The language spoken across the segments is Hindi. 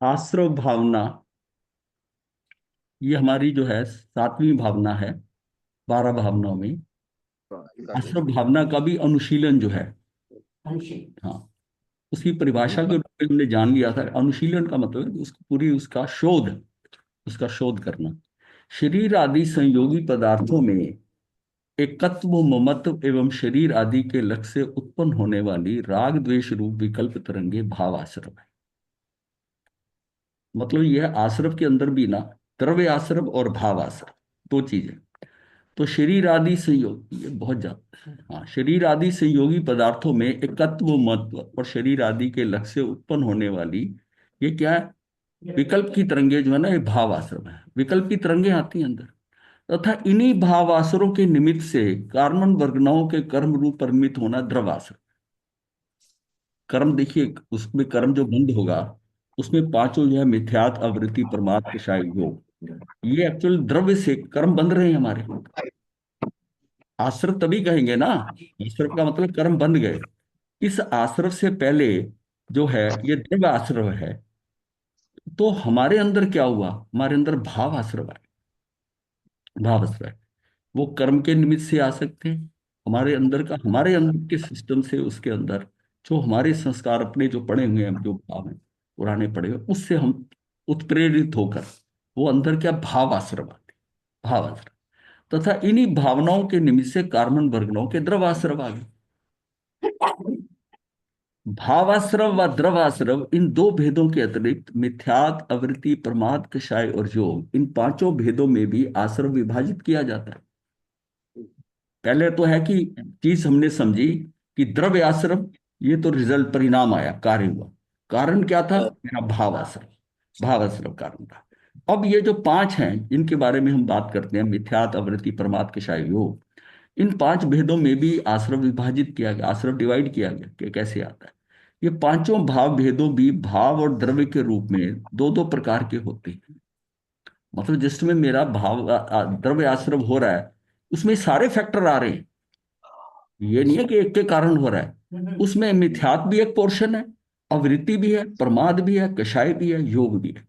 आश्रव भावना, ये हमारी जो है सातवीं भावना है 12 भावनाओं में। आश्रव भावना का भी अनुशीलन जो है, हाँ, उसकी परिभाषा के रूप में हमने जान लिया था। अनुशीलन का मतलब है कि उसको पूरी उसका शोध करना। शरीर आदि संयोगी पदार्थों में एकत्व, ममत्व एवं शरीर आदि के लक्ष्य से उत्पन्न होने वाली राग द्वेष रूप विकल्प तरंगे भाव आश्रव है। मतलब यह आश्रव के अंदर भी ना द्रव्य आश्रव और भाव आश्रव दो चीजें। तो शरीर आदि संयोग, ये बहुत ज्यादा, हाँ, शरीर आदि संयोगी पदार्थों में एकत्व, महत्व और शरीर आदि के लक्ष्य से उत्पन्न होने वाली, ये क्या है, विकल्प की तरंगे जो है ना, ये भाव आश्रम है। विकल्प की तरंगे आती हैं अंदर, तथा इन्हीं भाव आश्रयों के निमित्त से कार्बन वर्गनाओं के कर्म रूप परिमित होना द्रव आश्रम। कर्म देखिए, उसमें कर्म जो बंद होगा, उसमें पांचों जो है मिथ्यात, अवृत्ति, प्रमाद, कषाय, योग, ये एक्चुअल द्रव्य से कर्म बंध रहे हैं हमारे। आश्रव तभी कहेंगे ना, आश्रव का मतलब कर्म बंध गए। इस आश्रव से पहले जो है ये द्रव्य आश्रव है। तो हमारे अंदर क्या हुआ, हमारे अंदर भाव आश्रव है। भाव आश्रव है, वो कर्म के निमित्त से आ सकते हैं। हमारे अंदर के सिस्टम से, उसके अंदर जो हमारे संस्कार अपने जो पड़े हुए हैं, जो भाव हैं पुराने पड़े हुए, उससे हम उत्प्रेरित होकर वो अंदर क्या भाव आश्रम आते, भाव आश्रम। तथा इन्हीं भावनाओं के निमित्त से कार्बन वर्गनाओं के द्रव आश्रम आ गए। भावाश्रव व द्रवाश्रव, इन दो भेदों के अतिरिक्त मिथ्यात, अवृत्ति, प्रमाद, कषाय और योग, इन पांचों भेदों में भी आश्रव विभाजित किया जाता है। पहले तो है कि चीज हमने समझी कि द्रव्य आश्रव, ये तो रिजल्ट, परिणाम आया, कार्य हुआ। कारण क्या था, मेरा भाव आश्रव, भाव आश्रव कारण था। अब ये जो पांच हैं, इनके बारे में हम बात करते हैं, मिथ्यात, अवृत्ति, प्रमाद, कषाय, योग। इन पांच भेदों में भी आश्रव विभाजित किया गया, आश्रव डिवाइड किया गया कि कैसे आता है। ये पांचों भाव भेदों भी भाव और द्रव्य के रूप में दो दो प्रकार के होते हैं। मतलब जिसमें मेरा द्रव्य आश्रव हो रहा है, उसमें सारे फैक्टर आ रहे हैं। ये नहीं है कि एक के कारण हो रहा है, उसमें मिथ्यात भी एक पोर्शन है, अवृत्ति भी है, प्रमाद भी है, कषाय भी है, योग भी है।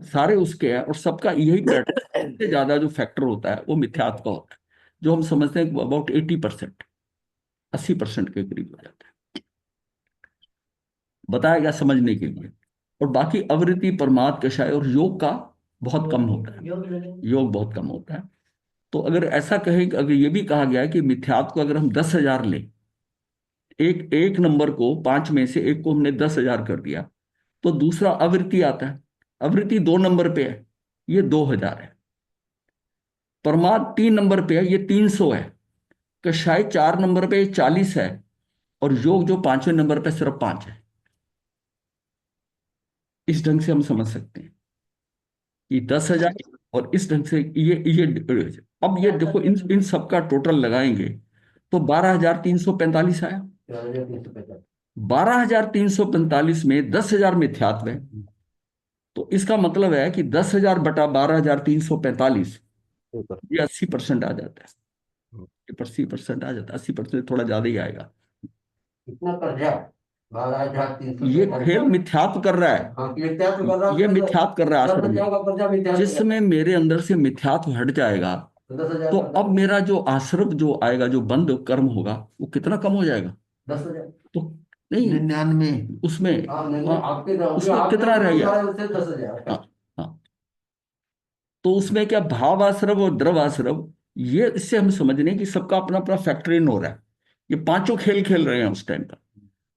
सारे उसके हैं, और सबका यही पैटर्न। सबसे ज्यादा जो फैक्टर होता है वो मिथ्यात का होता है, जो हम समझते हैं अबाउट 80%, 80% के करीब हो जाता है। बताया गया समझने के लिए। और बाकी अवृत्ति, प्रमाद, कषाय और योग का बहुत कम होता है, योग बहुत कम होता है। तो अगर ऐसा कहें, अगर ये भी कहा गया है कि मिथ्यात को अगर हम 10,000 लें, एक एक नंबर को, पांच में से एक को हमने 10,000 कर दिया, तो दूसरा अवृत्ति आता है। अवृत्ति 2 नंबर पे है, ये 2,000 है। प्रमाद 3 नंबर पे है, ये 300 है। कषाय 4 नंबर पे 40 है। और योग जो 5वें नंबर पे सिर्फ 5 है। इस ढंग से हम समझ सकते हैं कि 10,000, और इस ढंग से ये अब ये देखो, इन इन सबका टोटल लगाएंगे तो 12,345 आया। 12,345 में 10,000 मिथ्यात्व है। तो इसका मतलब है कि 10,000 बटा 12,345, ये 80% आ जाता है। ये 80% आ जाता है, 80% थोड़ा ज्यादा ही आएगा। कितना कर्जा? 12,300। ये खेल मिथ्यात्व कर रहा है। हाँ, मिथ्यात्व कर रहा है, ये उसमें मिथ्यात्व कर रहा है दस आश्रम हजार में। का कर्जा मिथ्यात्व जिस है। समय मेरे अंदर से मिथ्यात्व हट जाएगा, तो 10,000 तो कर्जा अब मेरा जो आश्रव जो आएगा, जो बंद कर्म होगा, वो कितना कम हो जाएगा। 10,000। तो नहीं, 99। उसमें, हाँ, नहीं हाँ, आपके जो उसमें आपने कितना रह जो गया। है उससे 10,000। हाँ, हाँ। तो उसमें क्या, भाव आश्रव और द्रव आश्रव, ये इससे हम समझने कि सबका अपना अपना फैक्टर इन हो रहा है। ये पांचों खेल खेल रहे हैं उस टाइम पर।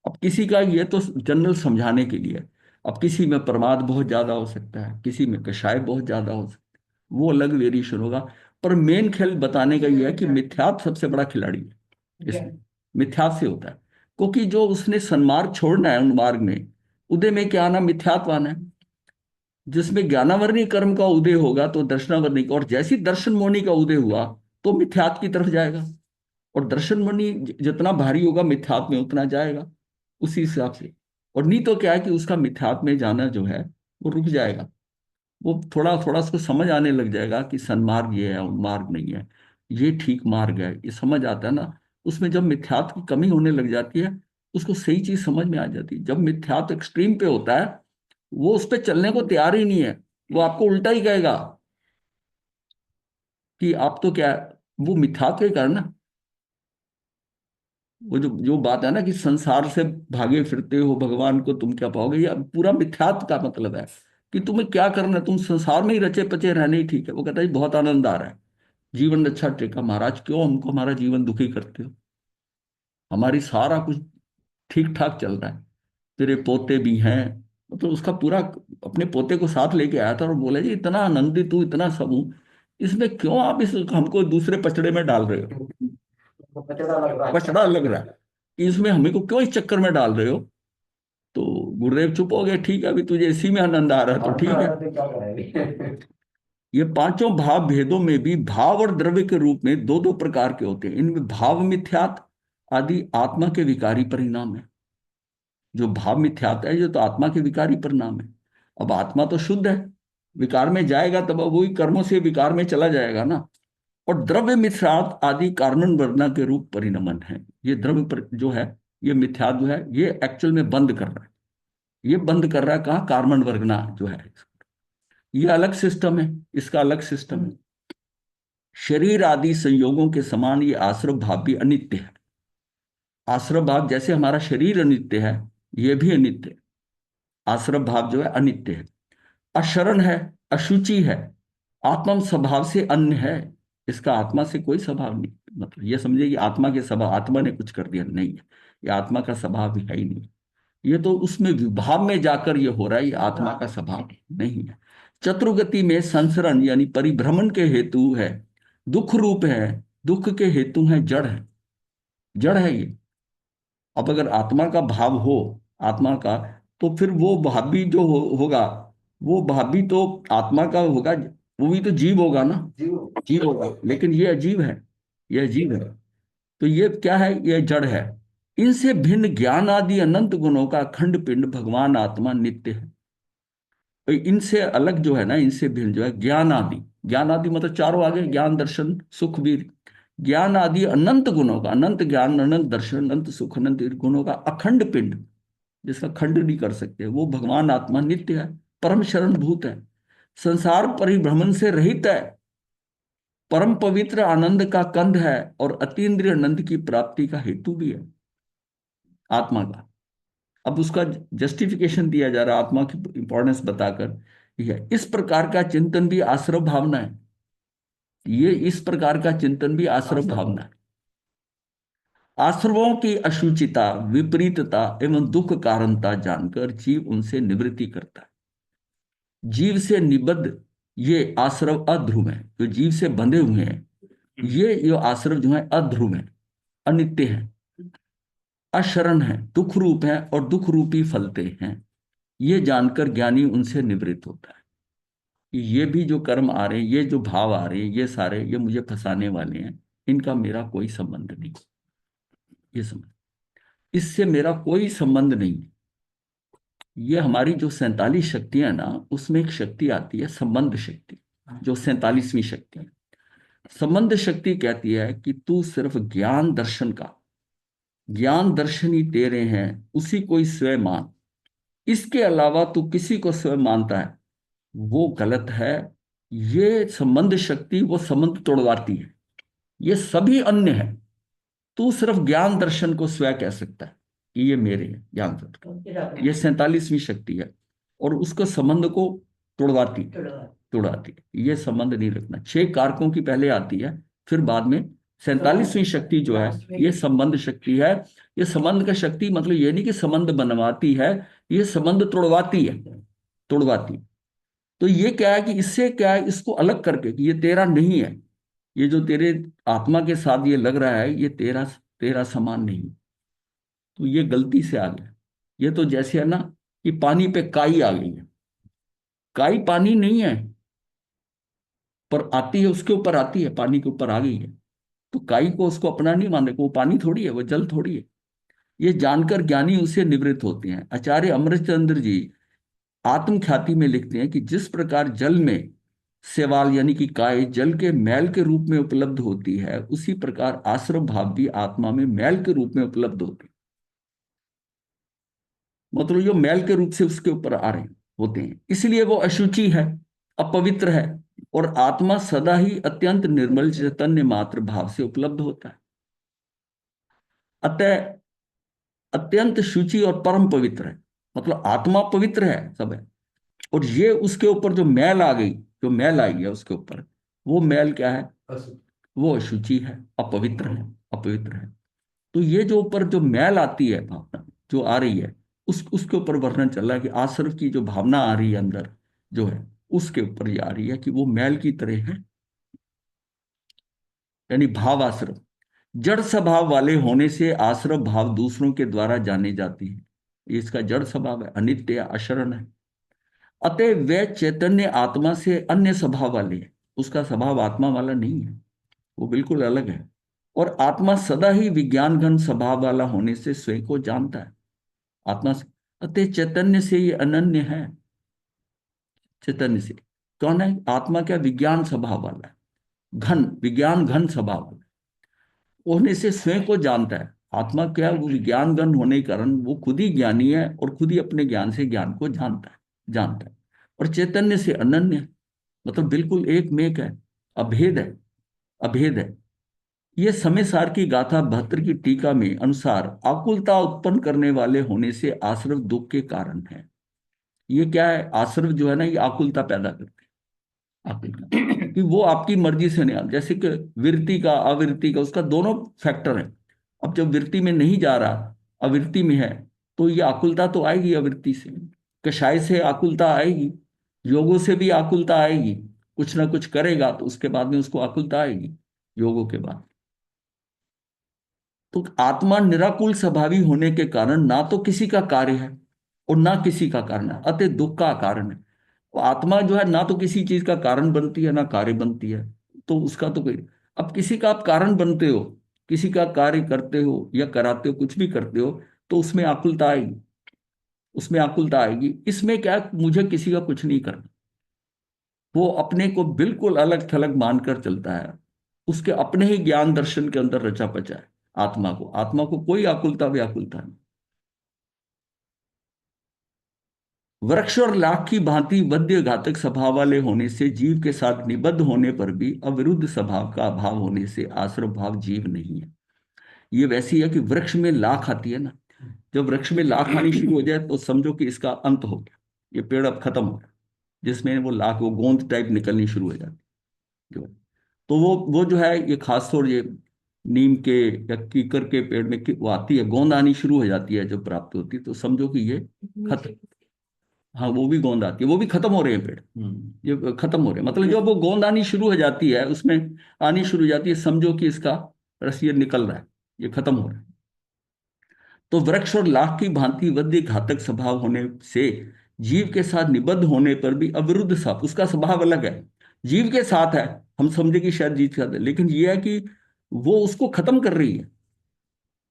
अब किसी का, ये तो जनरल समझाने के लिए। अब किसी में प्रमाद बहुत ज्यादा हो सकता है, किसी में कषाय बहुत ज्यादा हो सकता है, वो अलग वेरिएशन होगा। पर मेन खेल बताने का ये है कि मिथ्यात्व सबसे बड़ा खिलाड़ी है इसमें। मिथ्यात्व से होता है, क्योंकि जो उसने सन्मार्ग छोड़ना है, उन मार्ग में उदय में क्या आना, मिथ्यात्व आना है। जिसमें ज्ञानावर्णी कर्म का उदय होगा तो दर्शनावर्णी का, और जैसी दर्शन मोनी का उदय हुआ तो मिथ्यात्व की तरफ जाएगा। और दर्शन मणि जितना भारी होगा मिथ्यात्व में उतना जाएगा, उसी हिसाब से। और नहीं तो क्या है कि उसका मिथ्यात्व में जाना जो है वो रुक जाएगा। वो थोड़ा थोड़ा उसको समझ आने लग जाएगा कि सन्मार्ग ये है, उन्मार्ग नहीं है, ये ठीक मार्ग है, ये समझ आता है ना। उसमें जब मिथ्यात्व की कमी होने लग जाती है, उसको सही चीज समझ में आ जाती है। जब मिथ्यात्व एक्सट्रीम पे होता है, वो उस पर चलने को तैयार ही नहीं है। वो आपको उल्टा ही कहेगा कि आप तो क्या, वो मिथ्यात्व के कारण ना, वो जो जो बात है ना कि संसार से भागे फिरते हो भगवान को तुम क्या पाओगे, ये पूरा मिथ्यात्व का मतलब है कि तुम्हें क्या करना है, तुम संसार में ही रचे पचे रहने ही ठीक है। वो कहता है बहुत आनंद आ रहा है, जीवन अच्छा टेका महाराज, क्यों हमको हमारा जीवन दुखी करते हो, हमारी सारा कुछ ठीक ठाक चल रहा है, तेरे पोते भी हैं। मतलब उसका पूरा अपने पोते को साथ लेके आया था और बोला जी इतना आनंदित हूँ, इतना सब हूँ, इसमें क्यों आप इस हमको दूसरे पचड़े में डाल रहे हो, तो पचड़ा लग रहा पचड़ा लग रहा है कि इसमें हमें को क्यों इस चक्कर में डाल रहे हो। तो गुरुदेव चुप हो गए, ठीक है अभी तुझे इसी में आनंद आ रहा है तो है, ठीक है। तो क्या करेंगे। ये पांचों भाव भेदों में भी भाव और द्रव्य के रूप में दो दो प्रकार के होते हैं। इनमें भाव मिथ्यात आदि आत्मा के विकारी परिणाम है। जो भाव मिथ्यात है ये तो आत्मा के विकारी परिणाम है। अब आत्मा तो शुद्ध है, विकार में जाएगा तब अब वही कर्मों से विकार में चला जाएगा ना। और द्रव्य मिथ्यात आदि कारण वर्णना के रूप परिणमन है। ये द्रव्य जो है, ये मिथ्यात जो है, ये एक्चुअल में बंद कर रहा है। ये बंद कर रहा है कहाँ, कार्बन वर्गना जो है, ये अलग सिस्टम है, इसका अलग सिस्टम है। शरीर आदि संयोगों के समान ये आश्रव भाव भी अनित्य है। आश्रव भाव जैसे हमारा शरीर अनित्य है, ये भी अनित्य है। आश्रव भाव जो है अनित्य है, अशरण है, अशुचि है, आत्म स्वभाव से अन्य है। इसका आत्मा से कोई स्वभाव नहीं, मतलब ये समझिए कि आत्मा के स्वभाव, आत्मा ने कुछ कर दिया, नहीं है। ये आत्मा का स्वभाव भी है ही नहीं। ये तो उसमें विभाव में जाकर ये हो रहा है, ये आत्मा का स्वभाव नहीं है। चतुर्गति में संसरण यानी परिभ्रमण के हेतु है, दुख रूप है, दुख के हेतु है, जड़ है, जड़ है ये। अब अगर आत्मा का भाव हो, आत्मा का, तो फिर वो भाव भी जो होगा, वो भाव भी तो आत्मा का होगा, वो भी तो जीव होगा ना, जीव। जीव होगा, लेकिन ये अजीब है, ये अजीब है। तो ये क्या है, ये जड़ है। इनसे भिन्न ज्ञान आदि अनंत गुणों का अखंड पिंड भगवान आत्मा नित्य है। तो इनसे अलग जो है ना, इनसे भिन्न जो है ज्ञान आदि, ज्ञान आदि मतलब चारों आगे, ज्ञान दर्शन सुख भी, ज्ञान आदि अनंत गुणों का, अनंत ज्ञान अनंत दर्शन अनंत सुख अनंत गुणों का अखंड पिंड, जिसका खंड नहीं कर सकते, वो भगवान आत्मा नित्य है, परम शरण भूत है, संसार परिभ्रमण से रहित है, परम पवित्र आनंद का कंद है और अतीन्द्रिय आनंद की प्राप्ति का हेतु भी है आत्मा का। अब उसका जस्टिफिकेशन दिया जा रहा है आत्मा की इंपॉर्टेंस बताकर, यह इस प्रकार का चिंतन भी आश्रव भावना है। ये इस प्रकार का चिंतन भी आश्रव भावना है। आश्रवों की अशुचिता, विपरीतता एवं दुख कारणता जानकर जीव उनसे निवृत्ति करता है। जीव से निबद्ध ये आश्रव अध्रुव है, जो जीव से बंधे हुए हैं, ये आश्रव जो है अध्रुव है, अनित्य है, अशरण है, दुख रूप है और दुख रूपी फलते हैं। ये जानकर ज्ञानी उनसे निवृत्त होता है कि ये भी जो कर्म आ रहे हैं, ये जो भाव आ रहे हैं, ये सारे ये मुझे फंसाने वाले हैं, इनका मेरा कोई संबंध नहीं। ये समझ, इससे मेरा कोई संबंध नहीं। ये हमारी जो 47 शक्तियां ना, उसमें एक शक्ति आती है संबंध शक्ति, जो 47वीं शक्ति है। संबंध शक्ति कहती है कि तू सिर्फ ज्ञान दर्शन का, ज्ञान दर्शन ही तेरे हैं, उसी को ही स्वयं मान। इसके अलावा तू किसी को स्वयं मानता है, वो गलत है। ये संबंध शक्ति वो संबंध तोड़वाती है। ये सभी अन्य है, तू सिर्फ ज्ञान दर्शन को स्वयं कह सकता है कि ये मेरे है ज्ञान दर्शन, ये 47वीं शक्ति है। और उसको संबंध को तोड़वाती, तोड़वाती है। ये संबंध नहीं रखना, 6 कारकों की पहले आती है, फिर बाद में 47वीं शक्ति जो है, ये संबंध शक्ति है। ये संबंध का शक्ति मतलब ये नहीं कि संबंध बनवाती है, ये संबंध तोड़वाती है, तोड़वाती। तो ये क्या है कि इससे क्या है, इसको अलग करके कि ये तेरा नहीं है, ये जो तेरे आत्मा के साथ ये लग रहा है, ये तेरा तेरा समान नहीं। तो ये गलती से आ गया। ये तो जैसे है ना कि पानी पे काई आ गई है, काई पानी नहीं है, पर आती है, उसके ऊपर आती है, पानी के ऊपर आ गई है। तो काई को उसको अपना नहीं मानने को, वो पानी थोड़ी है, वो जल थोड़ी है। ये जानकर ज्ञानी उसे निवृत्त होते हैं। आचार्य अमृतचंद्र जी आत्म ख्याति में लिखते हैं कि जिस प्रकार जल में सेवाल यानी कि काय जल के मैल के रूप में उपलब्ध होती है, उसी प्रकार आश्रम भाव भी आत्मा में मैल के रूप में उपलब्ध होती है। मतलब जो मैल के रूप से उसके ऊपर आ रहे हैं, होते हैं, इसलिए वो अशुचि है, अपवित्र है। और आत्मा सदा ही अत्यंत निर्मल चैतन्य मात्र भाव से उपलब्ध होता है। अतः अत्यंत शुचि और परम पवित्र है, मतलब आत्मा पवित्र है, सब है। और ये उसके ऊपर जो मैल आ गई, जो मैल आई है उसके ऊपर, वो मैल क्या है? वो अशुचि है, अपवित्र है, अपवित्र है। तो ये जो ऊपर जो मैल आती है भावना, जो आ रही है, उसके ऊपर वर्णन चल रहा है कि आश्रव की जो भावना आ रही है अंदर, जो है उसके ऊपर ये आ रही है कि वो मैल की तरह है। यानी भाव आश्रव, जड़ स्वभाव वाले होने से आश्रव भाव दूसरों के द्वारा जाने जाती है। ये इसका जड़ स्वभाव है, अनित्य है, अशरण है। अतः वह चैतन्य आत्मा से अन्य स्वभाव वाले है, उसका स्वभाव आत्मा वाला नहीं है, वो बिल्कुल अलग है। और आत्मा सदा ही विज्ञान घन स्वभाव वाला होने से स्वयं को जानता है, आत्मा से। अतः चैतन्य से ये अनन्य है, चैतन्य से। कौन है? आत्मा क्या? विज्ञान स्वभाव वाला है, घन, विज्ञान घन स्वभाव वाला होने से स्वयं को जानता है। आत्मा क्या है? वो विज्ञान घन होने के कारण वो खुद ही ज्ञानी है और खुद ही अपने ज्ञान से ज्ञान को जानता है, जानता है। और चैतन्य से अनन्य है, मतलब बिल्कुल एक मेक है, अभेद है, अभेद है। ये समय सार की गाथा 72 की टीका में अनुसार आकुलता उत्पन्न करने वाले होने से आश्रव दुख के कारण है। ये क्या है? आश्रव जो है ना, ये आकुलता पैदा करते हैं, आकुलता, कि वो आपकी मर्जी से नहीं, जैसे कि विरति का, अविरति का, उसका दोनों फैक्टर है। अब जब विरति में नहीं जा रहा, अविरति में है, तो ये आकुलता तो आएगी अविरति से। कषाय से आकुलता आएगी, योगों से भी आकुलता आएगी। कुछ ना कुछ करेगा तो उसके बाद में उसको आकुलता आएगी, योगों के बाद। तो आत्मा निराकुल स्वभावी होने के कारण ना तो किसी का कार्य है और ना किसी का कारण है, अतः दुख का कारण है। वो आत्मा जो है ना तो किसी चीज का कारण बनती है ना कार्य बनती है, तो उसका तो कोई। अब किसी का आप कारण बनते हो, किसी का कार्य करते हो या कराते हो, कुछ भी करते हो, तो उसमें आकुलता आएगी, उसमें आकुलता आएगी। इसमें क्या है? मुझे किसी का कुछ नहीं करना। वो अपने को बिल्कुल अलग थलग मानकर चलता है, उसके अपने ही ज्ञान दर्शन के अंदर रचा पचा है। आत्मा को कोई आकुलता व्याकुलता नहीं। वृक्ष और लाख की भांति वध्य घातक स्वभाव वाले होने से जीव के साथ निबद्ध होने पर भी अविरुद्ध स्वभाव का अभाव होने से आश्रव भाव जीव नहीं है। ये वैसी है कि वृक्ष में लाख आती है ना, जब वृक्ष में लाख आनी शुरू हो जाए तो समझो कि इसका अंत हो गया, ये पेड़ अब खत्म हो गया। जिसमें वो लाख, वो गोंद टाइप निकलनी शुरू हो जाती जो है। तो वो जो है, ये खासतौर ये नीम के या कीकर के पेड़ में वो आती है, गोंद आनी शुरू हो जाती है, जब प्राप्त होती है तो समझो कि ये खत्म। हाँ, वो भी गोंद आती है, वो भी खत्म हो रहे हैं पेड़, ये खत्म हो रहे हैं। मतलब जब वो गोंद आनी शुरू हो जाती है, उसमें आनी शुरू हो जाती है, समझो कि इसका रस ये निकल रहा है, ये खत्म हो रहा है। तो वृक्ष और लाख की भांति वध्य घातक स्वभाव होने से जीव के साथ निबद्ध होने पर भी अविरुद्ध साप, उसका स्वभाव अलग है, जीव के साथ है। हम समझे कि शायद जीव के साथ है, लेकिन यह है कि वो उसको खत्म कर रही है।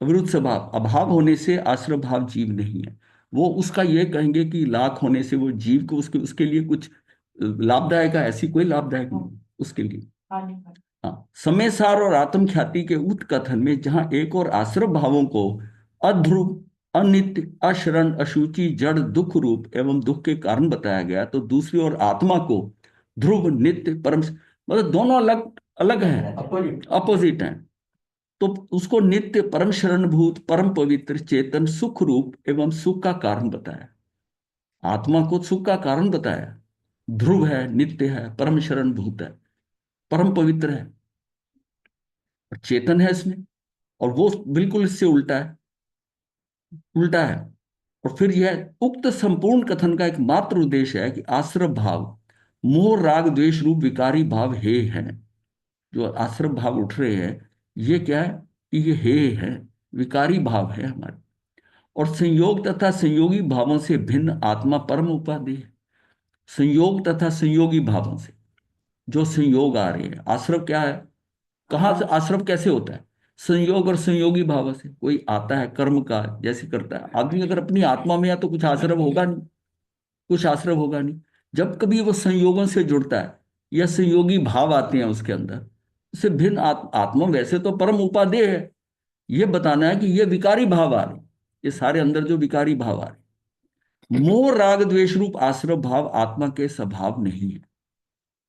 अविरुद्ध स्वभाव अभाव होने से आश्रय भाव जीव नहीं है। वो उसका ये कहेंगे कि लाख होने से वो जीव को उसके उसके लिए कुछ लाभदायक है, ऐसी कोई लाभदायक नहीं उसके लिए। हाँ, समय सार और आत्म ख्याति के उत्कथन में जहां एक और आश्रव भावों को अध्रुव, अनित्य, अशरण, अशुचि, जड़, दुख रूप एवं दुख के कारण बताया गया, तो दूसरी ओर आत्मा को ध्रुव, नित्य, परम, मतलब दोनों अलग अलग हैं, अपोजिट हैं। तो उसको नित्य, परम शरणभूत, परम पवित्र, चेतन, सुख रूप एवं सुख का कारण बताया। आत्मा को सुख का कारण बताया, ध्रुव है, नित्य है, परम शरणभूत है, परम पवित्र है, और चेतन है इसमें। और वो बिल्कुल इससे उल्टा है, उल्टा है। और फिर यह उक्त संपूर्ण कथन का एकमात्र उद्देश्य है कि आश्रव भाव मोह राग द्वेष रूप विकारी भाव हे हैं। जो आश्रव भाव उठ रहे हैं, ये क्या है? कि ये हे है, विकारी भाव है हमारे। और संयोग तथा संयोगी भावों से भिन्न आत्मा परम उपाधि है। संयोग तथा संयोगी भावों से जो संयोग आ रहे हैं, आश्रव क्या है? कहाँ से आश्रव कैसे होता है? संयोग और संयोगी भाव से कोई आता है, कर्म का जैसे करता है आदमी। अगर अपनी आत्मा में या तो कुछ आश्रव होगा नहीं, कुछ आश्रव होगा नहीं। जब कभी वो संयोगों से जुड़ता है या संयोगी भाव आते हैं उसके अंदर, उससे भिन्न आत्मा वैसे तो परम उपादेय है। ये बताना है कि ये विकारी भाव आ रहे, ये सारे अंदर जो विकारी भाव आ रहे, मोह राग द्वेष रूप आश्रव भाव आत्मा के स्वभाव नहीं है।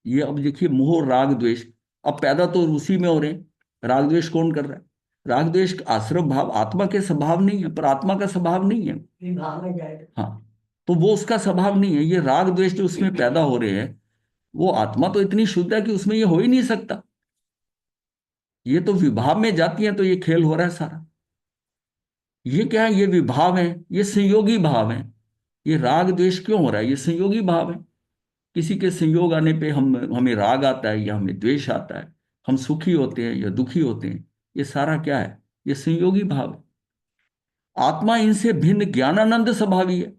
ये अब देखिए, मोह राग द्वेष अब पैदा तो उसी में हो रहे हैं। राग द्वेष कौन कर रहा है? राग द्वेष आश्रव भाव आत्मा के स्वभाव नहीं है, पर आत्मा का स्वभाव नहीं है। विभाग में जाए। हाँ, तो वो उसका स्वभाव नहीं है। ये राग द्वेष जो उसमें पैदा हो रहे हैं, वो आत्मा तो इतनी शुद्ध है कि उसमें ये हो ही नहीं सकता। ये तो विभाव में जाती है, तो ये खेल हो रहा है सारा। ये क्या है? ये विभाव है, ये संयोगी भाव है। ये राग द्वेष क्यों हो रहा है? ये संयोगी भाव है। किसी के संयोग आने पे हमें राग आता है या हमें द्वेष आता है, हम सुखी होते हैं या दुखी होते हैं। ये सारा क्या है? ये संयोगी भाव है। आत्मा इनसे भिन्न ज्ञानानंद स्वभावी है।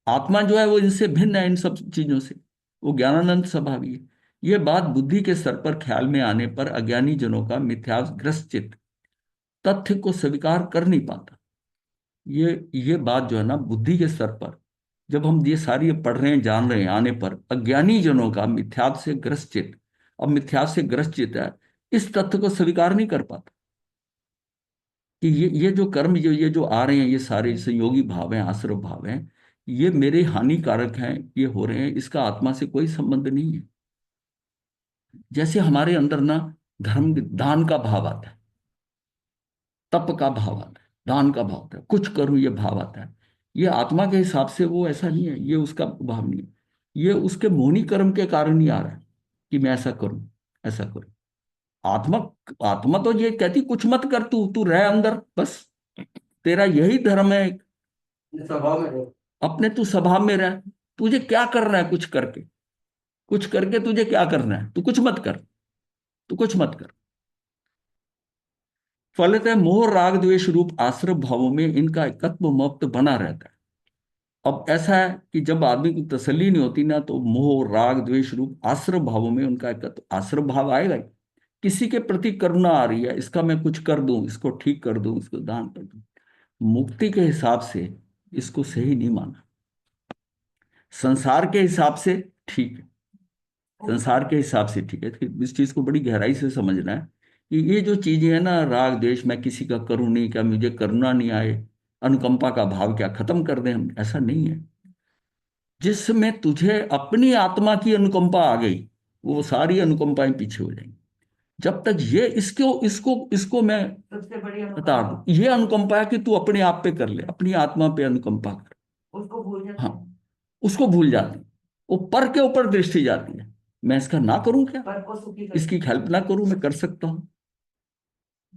आत्मा जो है वो इनसे भिन्न है, इन सब चीजों से। वो ज्ञानानंद स्वभावी है। ये बात बुद्धि के स्तर पर ख्याल में आने पर अज्ञानी जनों का मिथ्याग्रस्त चित्त तथ्य को स्वीकार कर नहीं पाता। ये बात जो है ना, बुद्धि के स्तर पर जब हम ये सारी पढ़ रहे हैं, जान रहे हैं, आने पर अज्ञानी जनों का मिथ्यात्व से ग्रस्त चित्त, अब मिथ्यात्व से ग्रस्त चित्त है, इस तथ्य को स्वीकार नहीं कर पाता कि ये जो कर्म, ये जो आ रहे हैं, ये सारे संयोगी भाव हैं, आश्रव भाव हैं, ये मेरे हानिकारक हैं, ये हो रहे हैं, इसका आत्मा से कोई संबंध नहीं है। जैसे हमारे अंदर ना धर्म दान का भाव आता है, तप का भाव आता है, दान का भाव आता है, कुछ करूं ये भाव आता है। ये आत्मा के हिसाब से वो ऐसा नहीं है, ये उसका भाव नहीं है। ये उसके मोहनी कर्म के कारण ही आ रहा है कि मैं ऐसा करूं, ऐसा करूं। आत्मा आत्मा तो ये कहती कुछ मत कर, तू तू रह अंदर बस, तेरा यही धर्म है। स्वभाव में रहो। अपने तू स्वभाव में रह। तुझे क्या करना है? कुछ करके, कुछ करके तुझे क्या करना है? तू कुछ मत कर, तू कुछ मत कर। फलतः मोह राग द्वेष रूप आश्रव भावों में इनका एकत्व मुक्त बना रहता है। अब ऐसा है कि जब आदमी को तसल्ली नहीं होती ना, तो मोह राग द्वेष रूप आश्रव भावों में उनका एकत्व, आश्रव भाव आएगा ही। किसी के प्रति करुणा आ रही है, इसका मैं कुछ कर दूं, इसको ठीक कर दूं, इसको दान कर दूं। मुक्ति के हिसाब से इसको सही नहीं माना। संसार के हिसाब से ठीक है, संसार के हिसाब से ठीक है। तो इस चीज को बड़ी गहराई से समझना है कि ये जो चीजें है ना, राग द्वेष, मैं किसी का करूं नहीं, क्या मुझे करुणा नहीं आए, अनुकंपा का भाव क्या खत्म कर दें हम? ऐसा नहीं है। जिसमें तुझे अपनी आत्मा की अनुकंपा आ गई, वो सारी अनुकंपाएं पीछे हो जाएंगी। जब तक ये इसको इसको इसको मैं सबसे बड़ी बता अनुकंपा दूं, ये अनुकंपा है कि तू अपने आप पे कर ले, अपनी आत्मा पे अनुकंपा कर। उसको भूल जाते हाँ, हैं। उसको भूल जाती है। वो पर के ऊपर दृष्टि जाती है, मैं इसका ना करूं क्या, पर को सुखी कर इसकी हेल्प ना करूं, मैं कर सकता हूं।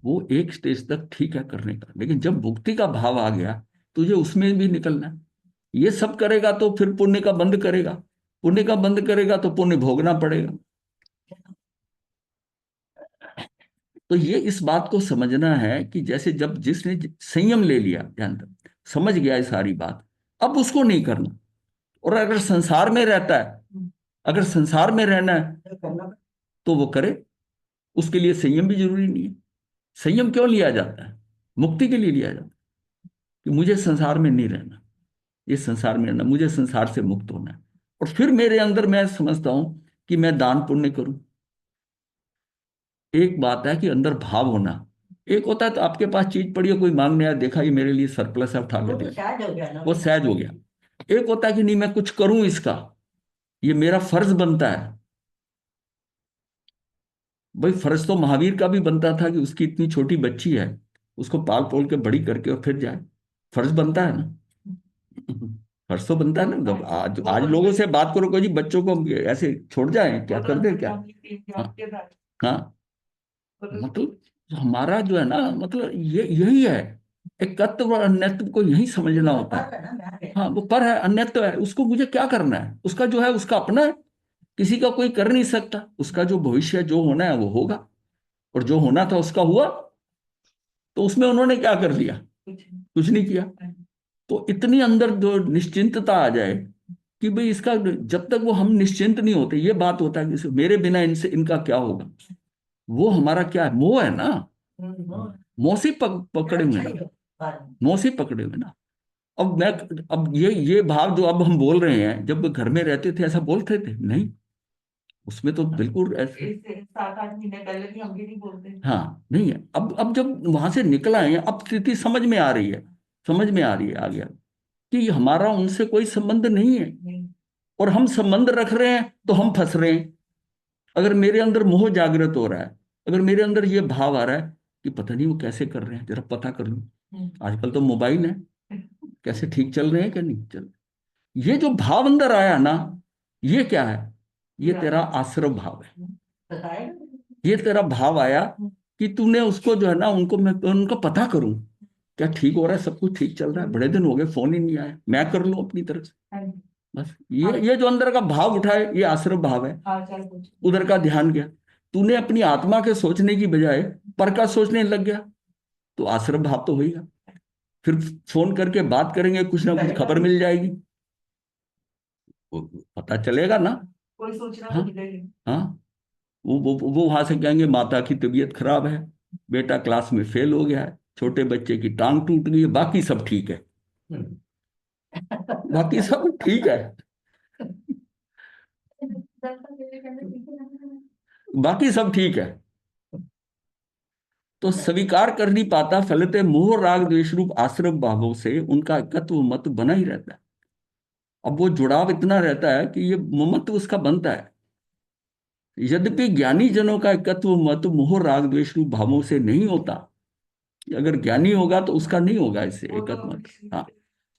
वो एक स्टेज तक ठीक है करने का, लेकिन जब मुक्ति का भाव आ गया, तुझे उसमें भी निकलना है। ये सब करेगा तो फिर पुण्य का बंद करेगा, पुण्य का बंद करेगा तो पुण्य भोगना पड़ेगा। तो ये इस बात को समझना है कि जैसे जब जिसने संयम ले लिया, ध्यान दो, समझ गया ये सारी बात, अब उसको नहीं करना। और अगर संसार में रहता है, अगर संसार में रहना है करना। तो वो करे। उसके लिए संयम भी जरूरी नहीं है। संयम क्यों लिया जाता है? मुक्ति के लिए लिया जाता है कि मुझे संसार में नहीं रहना, ये संसार में रहना, मुझे संसार से मुक्त होना है। और फिर मेरे अंदर मैं समझता हूं कि मैं दान पुण्य करूं। एक बात है कि अंदर भाव होना, एक होता है तो आपके पास चीज पड़ी है, कोई मांगने आया, देखा ये मेरे लिए सरप्लस है, उठा के वो तो दे, शायद हो गया ना। वो सहज हो गया। एक होता है कि नहीं, मैं कुछ करूं इसका, ये मेरा फर्ज बनता है। भाई फर्ज तो महावीर का भी बनता था कि उसकी इतनी छोटी बच्ची है, उसको पाल पोल के बड़ी करके और फिर जाए। फर्ज बनता है ना। फर्ज तो बनता है ना। जब आज आज लोगों से बात करो को जी, बच्चों को हम ऐसे छोड़ जाएं, क्या कर दे क्या? हाँ, हाँ, मतलब हमारा जो है ना, मतलब ये यही है। एक तत्व और अन्यत्व को यही समझना होता है। हाँ, वो पर है, अन्यत्व है, उसको मुझे क्या करना है? उसका जो है उसका अपना है, किसी का कोई कर नहीं सकता। उसका जो भविष्य जो होना है वो होगा, और जो होना था उसका हुआ। तो उसमें उन्होंने क्या कर लिया? कुछ नहीं किया। तो इतनी अंदर जो निश्चिंतता आ जाए कि भाई इसका, जब तक वो हम निश्चिंत नहीं होते, ये बात होता है कि मेरे बिना इनसे इनका क्या होगा, वो हमारा क्या है? मोह है ना। मोह से पकड़े हुए ना, मोह से पकड़े हुए ना। अब मैं, अब ये भाव जो अब हम बोल रहे हैं, जब घर में रहते थे ऐसा बोलते थे नहीं, उसमें तो बिल्कुल ऐसे। 7-8 महीने पहले भी हम भी नहीं बोलते। हाँ, नहीं है। अब जब वहां से निकल आए हैं, अब स्थिति समझ में आ रही है, समझ में आ रही है, आ गया। कि हमारा उनसे कोई संबंध नहीं है, नहीं। और हम संबंध रख रहे हैं तो हम फंस रहे हैं। अगर मेरे अंदर मोह जागृत हो रहा है, अगर मेरे अंदर ये भाव आ रहा है कि पता नहीं वो कैसे कर रहे हैं, जरा पता कर लूं। हम्म। आजकल तो मोबाइल है, कैसे ठीक चल रहे हैं क्या नहीं चल। ये जो भाव अंदर आया ना, ये क्या है? ये तेरा आश्रव भाव है। बताए। ये तेरा भाव आया कि तूने उसको जो है ना, उनको मैं उनका पता करूं क्या ठीक हो रहा है, सब कुछ ठीक चल रहा है, बड़े दिन हो गए फोन ही नहीं आया, मैं कर लूं अपनी तरफ से। हाँ जी। बस हाँ। ये जो अंदर का भाव उठा है, ये आश्रव भाव है। हाल चाल पूछ। उधर का ध्यान गया, तूने अपनी आत्मा के सोचने की बजाय पर का सोचने लग गया, तो आश्रव भाव तो होगा। फिर फोन करके बात करेंगे, कुछ ना कुछ खबर मिल जाएगी, वो पता चलेगा ना। कोई सोचना तो हाँ, मिलेगी। हाँ। वो वहां से कहेंगे माता की तबीयत खराब है, बेटा क्लास में फेल हो गया है, छोटे बच्चे की टांग टूट गई है, बाकी सब ठीक है। बाकी सब ठीक है, बाकी सब ठीक है। तो स्वीकार कर नहीं पाता, फलते मोह राग द्वेष रूप आश्रव भावों से उनका एकत्व मत बना ही रहता है। अब वो जुड़ाव इतना रहता है कि ये ममत्व उसका बनता है। यद्यपि ज्ञानी जनों का एकत्व मत मोह राग द्वेष रूप भावों से नहीं होता, अगर ज्ञानी होगा तो उसका नहीं होगा इससे वो तो एकत्व मत। हाँ,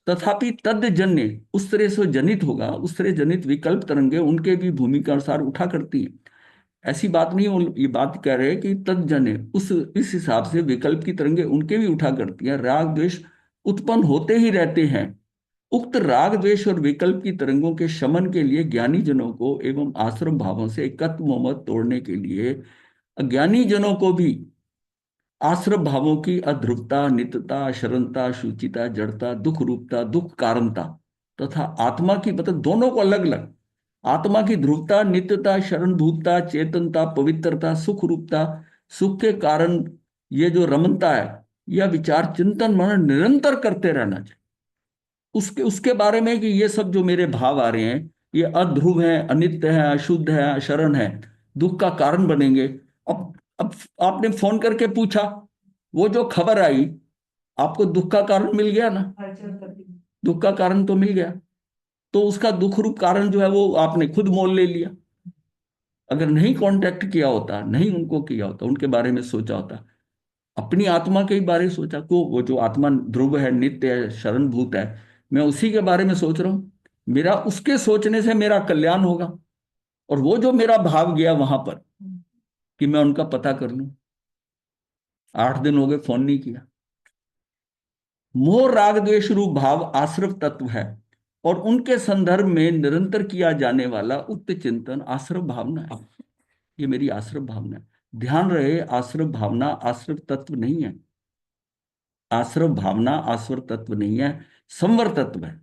तथापि तद जन्य उस तरह से जनित होगा, उस तरह जनित विकल्प तरंगे उनके भी भूमिका अनुसार उठा करती हैं। ऐसी बात नहीं, वो ये बात कह रहे हैं कि तज्जन्य उस इस हिसाब से विकल्प की तरंगे उनके भी उठा करती हैं, राग द्वेष उत्पन्न होते ही रहते हैं। उक्त राग द्वेष और विकल्प की तरंगों के शमन के लिए ज्ञानी जनों को एवं आश्रम भावों से एकत्व मोहम्मत तोड़ने के लिए अज्ञानी जनों को भी आश्रम भावों की अध्रुवता, नित्यता, शरणता, शुचिता, जड़ता, दुख रूपता, दुख कारणता तथा आत्मा की, मतलब दोनों को अलग अलग, आत्मा की ध्रुवता, नित्यता, शरणभूतता, चेतनता, पवित्रता, सुख रूपता, सुख के कारण ये जो रमनता है, यह विचार चिंतन मनन निरंतर करते रहना चाहिए। उसके उसके बारे में कि ये सब जो मेरे भाव आ रहे हैं, ये अध्रुव है, अनित्य है, अशुद्ध है, अशरण है, दुख का कारण बनेंगे। अब आपने फोन करके पूछा, वो जो खबर आई, आपको दुख का कारण मिल गया ना, हाल चाल करती। दुख का कारण तो मिल गया। तो उसका दुख रूप कारण जो है वो आपने खुद मोल ले लिया। अगर नहीं कांटेक्ट किया होता, नहीं उनको किया होता, उनके बारे में सोचा होता, अपनी आत्मा के बारे में सोचा को, वो जो आत्मा ध्रुव है, नित्य है, शरणभूत है, मैं उसी के बारे में सोच रहा हूं, मेरा उसके सोचने से मेरा कल्याण होगा। और वो जो मेरा भाव गया वहां पर कि मैं उनका पता कर लूं, 8 दिन हो गए फोन नहीं किया। मोह राग द्वेष रूप भाव आश्रव तत्व है, और उनके संदर्भ में निरंतर किया जाने वाला उक्त चिंतन आश्रव भावना है। ये मेरी आश्रव भावना है। ध्यान रहे, आश्रव भावना आश्रव तत्व नहीं है। आश्रव भावना आश्रव तत्व नहीं है, संवर तत्व है।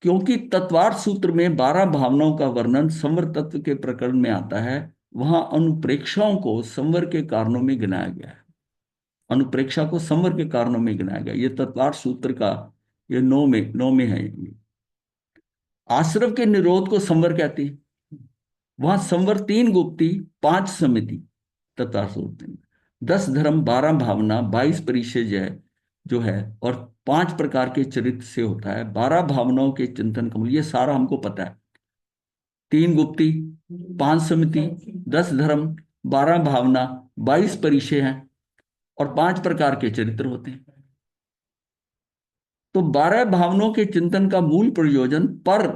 क्योंकि तत्वार्थ सूत्र में 12 भावनाओं का वर्णन संवर तत्व के प्रकरण में आता है, वहां अनुप्रेक्षाओं को संवर के कारणों में गिनाया गया है। अनुप्रेक्षा को संवर के कारणों में गिनाया गया, ये तत्वार्थ सूत्र का, ये 9 में है ये। आश्रव के निरोध को संवर कहते हैं। वहां संवर 3 गुप्ती, 5 समिति, तत्वार्थ सूत्र में 10 धर्म, 12 भावना, 22 परिचय जो है, और 5 प्रकार के चरित्र से होता है। 12 भावनाओं के चिंतन का मूल, ये सारा हमको पता है। 3 गुप्ती, 5 समिति, 10 धर्म, 12 भावना, 22 परिचय हैं, और 5 प्रकार के चरित्र होते हैं। तो 12 भावनाओं के चिंतन का मूल प्रयोजन पर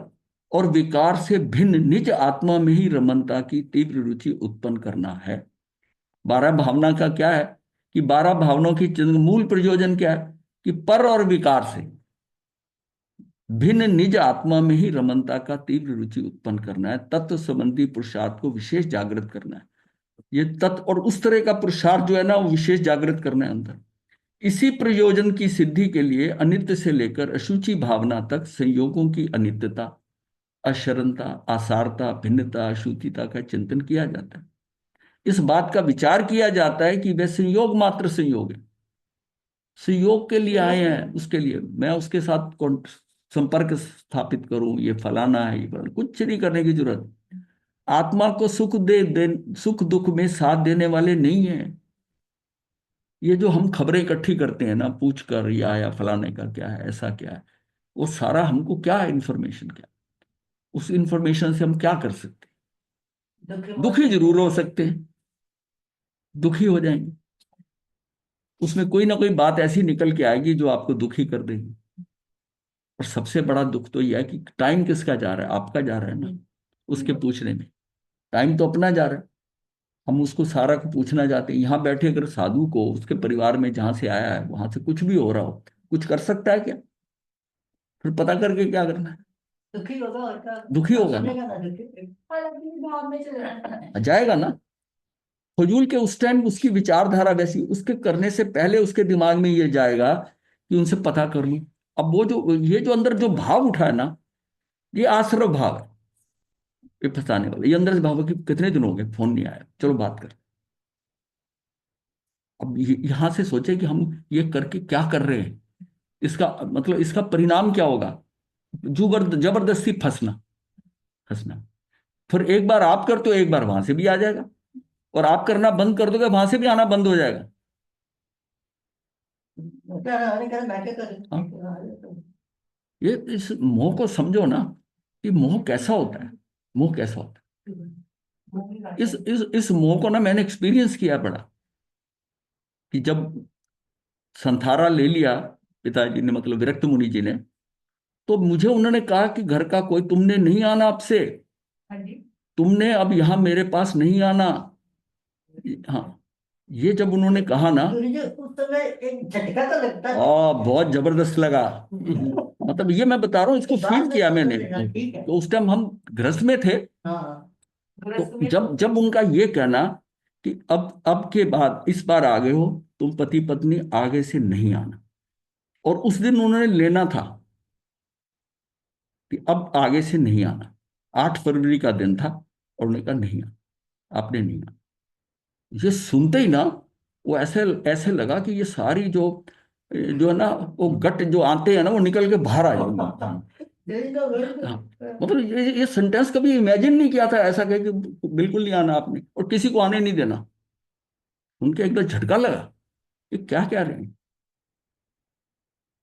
और विकार से भिन्न निज आत्मा में ही रमनता की तीव्र रुचि उत्पन्न करना है। 12 भावना का क्या है कि 12 भावनाओं की चिंतन मूल प्रयोजन क्या है कि पर और विकार से भिन्न निज आत्मा में ही रमनता का तीव्र रुचि उत्पन्न करना है, तत्व संबंधी पुरुषार्थ को विशेष जागृत करना है। ये तत्व और उस तरह का पुरुषार्थ जो है ना, वो विशेष जागृत करना है अंदर। इसी प्रयोजन की सिद्धि के लिए अनित्य से लेकर अशुचि भावना तक संयोगों की अनित्यता, अशरणता, आसारता, भिन्नता, अशुचिता का चिंतन किया जाता है। इस बात का विचार किया जाता है कि वे संयोग मात्र संयोग है, संयोग के लिए आए हैं, उसके लिए मैं उसके साथ संपर्क स्थापित करूं, ये फलाना है, ये फलाना, कुछ नहीं करने की जरूरत। आत्मा को सुख दुख में साथ देने वाले नहीं है। ये जो हम खबरें इकट्ठी करते हैं ना, पूछ कर ये आया, फलाने का क्या है, ऐसा क्या है, वो सारा हमको क्या इंफॉर्मेशन, क्या उस इंफॉर्मेशन से हम क्या कर सकते हैं? दुखी जरूर हो सकते हैं, दुखी हो जाएंगे, उसमें कोई ना कोई बात ऐसी निकल के आएगी जो आपको दुखी कर देगी। और सबसे बड़ा दुख तो यह है कि टाइम किसका जा रहा है? आपका जा रहा है ना, उसके पूछने में। टाइम तो अपना जा रहा है, हम उसको सारा को पूछना चाहते हैं। यहाँ बैठे अगर साधु को उसके परिवार में जहां से आया है वहां से कुछ भी हो रहा हो, कुछ कर सकता है क्या? फिर पता करके क्या करना है? दुखी होगा और क्या, दुखी होगा ना, सुनेगा ना, दुखी हालांकि भाव में चले जाना है। जाएगा ना। फजूल के उस टाइम उसकी विचारधारा वैसी, उसके करने से पहले उसके दिमाग में ये जाएगा कि उनसे पता कर लूं। अब वो जो ये जो अंदर जो भाव उठा है ना, ये आश्रव भाव है, ये फंसाने वाला। ये अंदर से भाव है कि कितने दिन हो गए फोन नहीं आया, चलो बात कर। अब यहां से सोचे कि हम ये करके क्या कर रहे हैं, इसका मतलब इसका परिणाम क्या होगा? जबरदस्ती फंसना, फंसना। फिर एक बार आप कर तो एक बार वहां से भी आ जाएगा, और आप करना बंद कर दोगे वहां से भी आना बंद हो जाएगा। क्या आने का मैं क्या हाँ? करूं। ये इस मोह को समझो ना, कि मोह कैसा होता है, मोह कैसा होता है। इस मोह को ना मैंने एक्सपीरियंस किया बड़ा, कि जब संथारा ले लिया पिताजी ने, मतलब विरक्त मुनि जी ने, तो मुझे उन्होंने कहा कि घर का कोई तुमने नहीं आना, अब से हाँ जी। तुमने अब यहां मेरे पास नहीं आना। हाँ, ये जब उन्होंने कहा ना, गुरु जी उस समय एक झटका तो लगता है। बहुत जबरदस्त लगा। मतलब ये मैं बता रहा हूँ, इसको फील किया मैंने। ठीक है। तो उस टाइम हम गृहस्थ में थे, हाँ तो जब जब उनका ये कहना कि अब के बाद इस बार आ गए हो, तुम पति पत्नी आगे से नहीं आना। और उस दिन उन्होंने लेना था कि अब आगे से नहीं आना। 8 फरवरी का दिन था, और उन्होंने कहा नहीं आना, आपने नहीं आना। ये सुनते ही ना, वो ऐसे ऐसे लगा कि ये सारी जो जो है ना, वो गट जो आते हैं ना, वो निकल के बाहर आ जाएंगे। हाँ, मतलब ये सेंटेंस कभी इमेजिन नहीं किया था ऐसा कहे कि बिल्कुल नहीं आना आपने, और किसी को आने नहीं देना। उनके एकदम झटका लगा, ये क्या कह रहे हैं।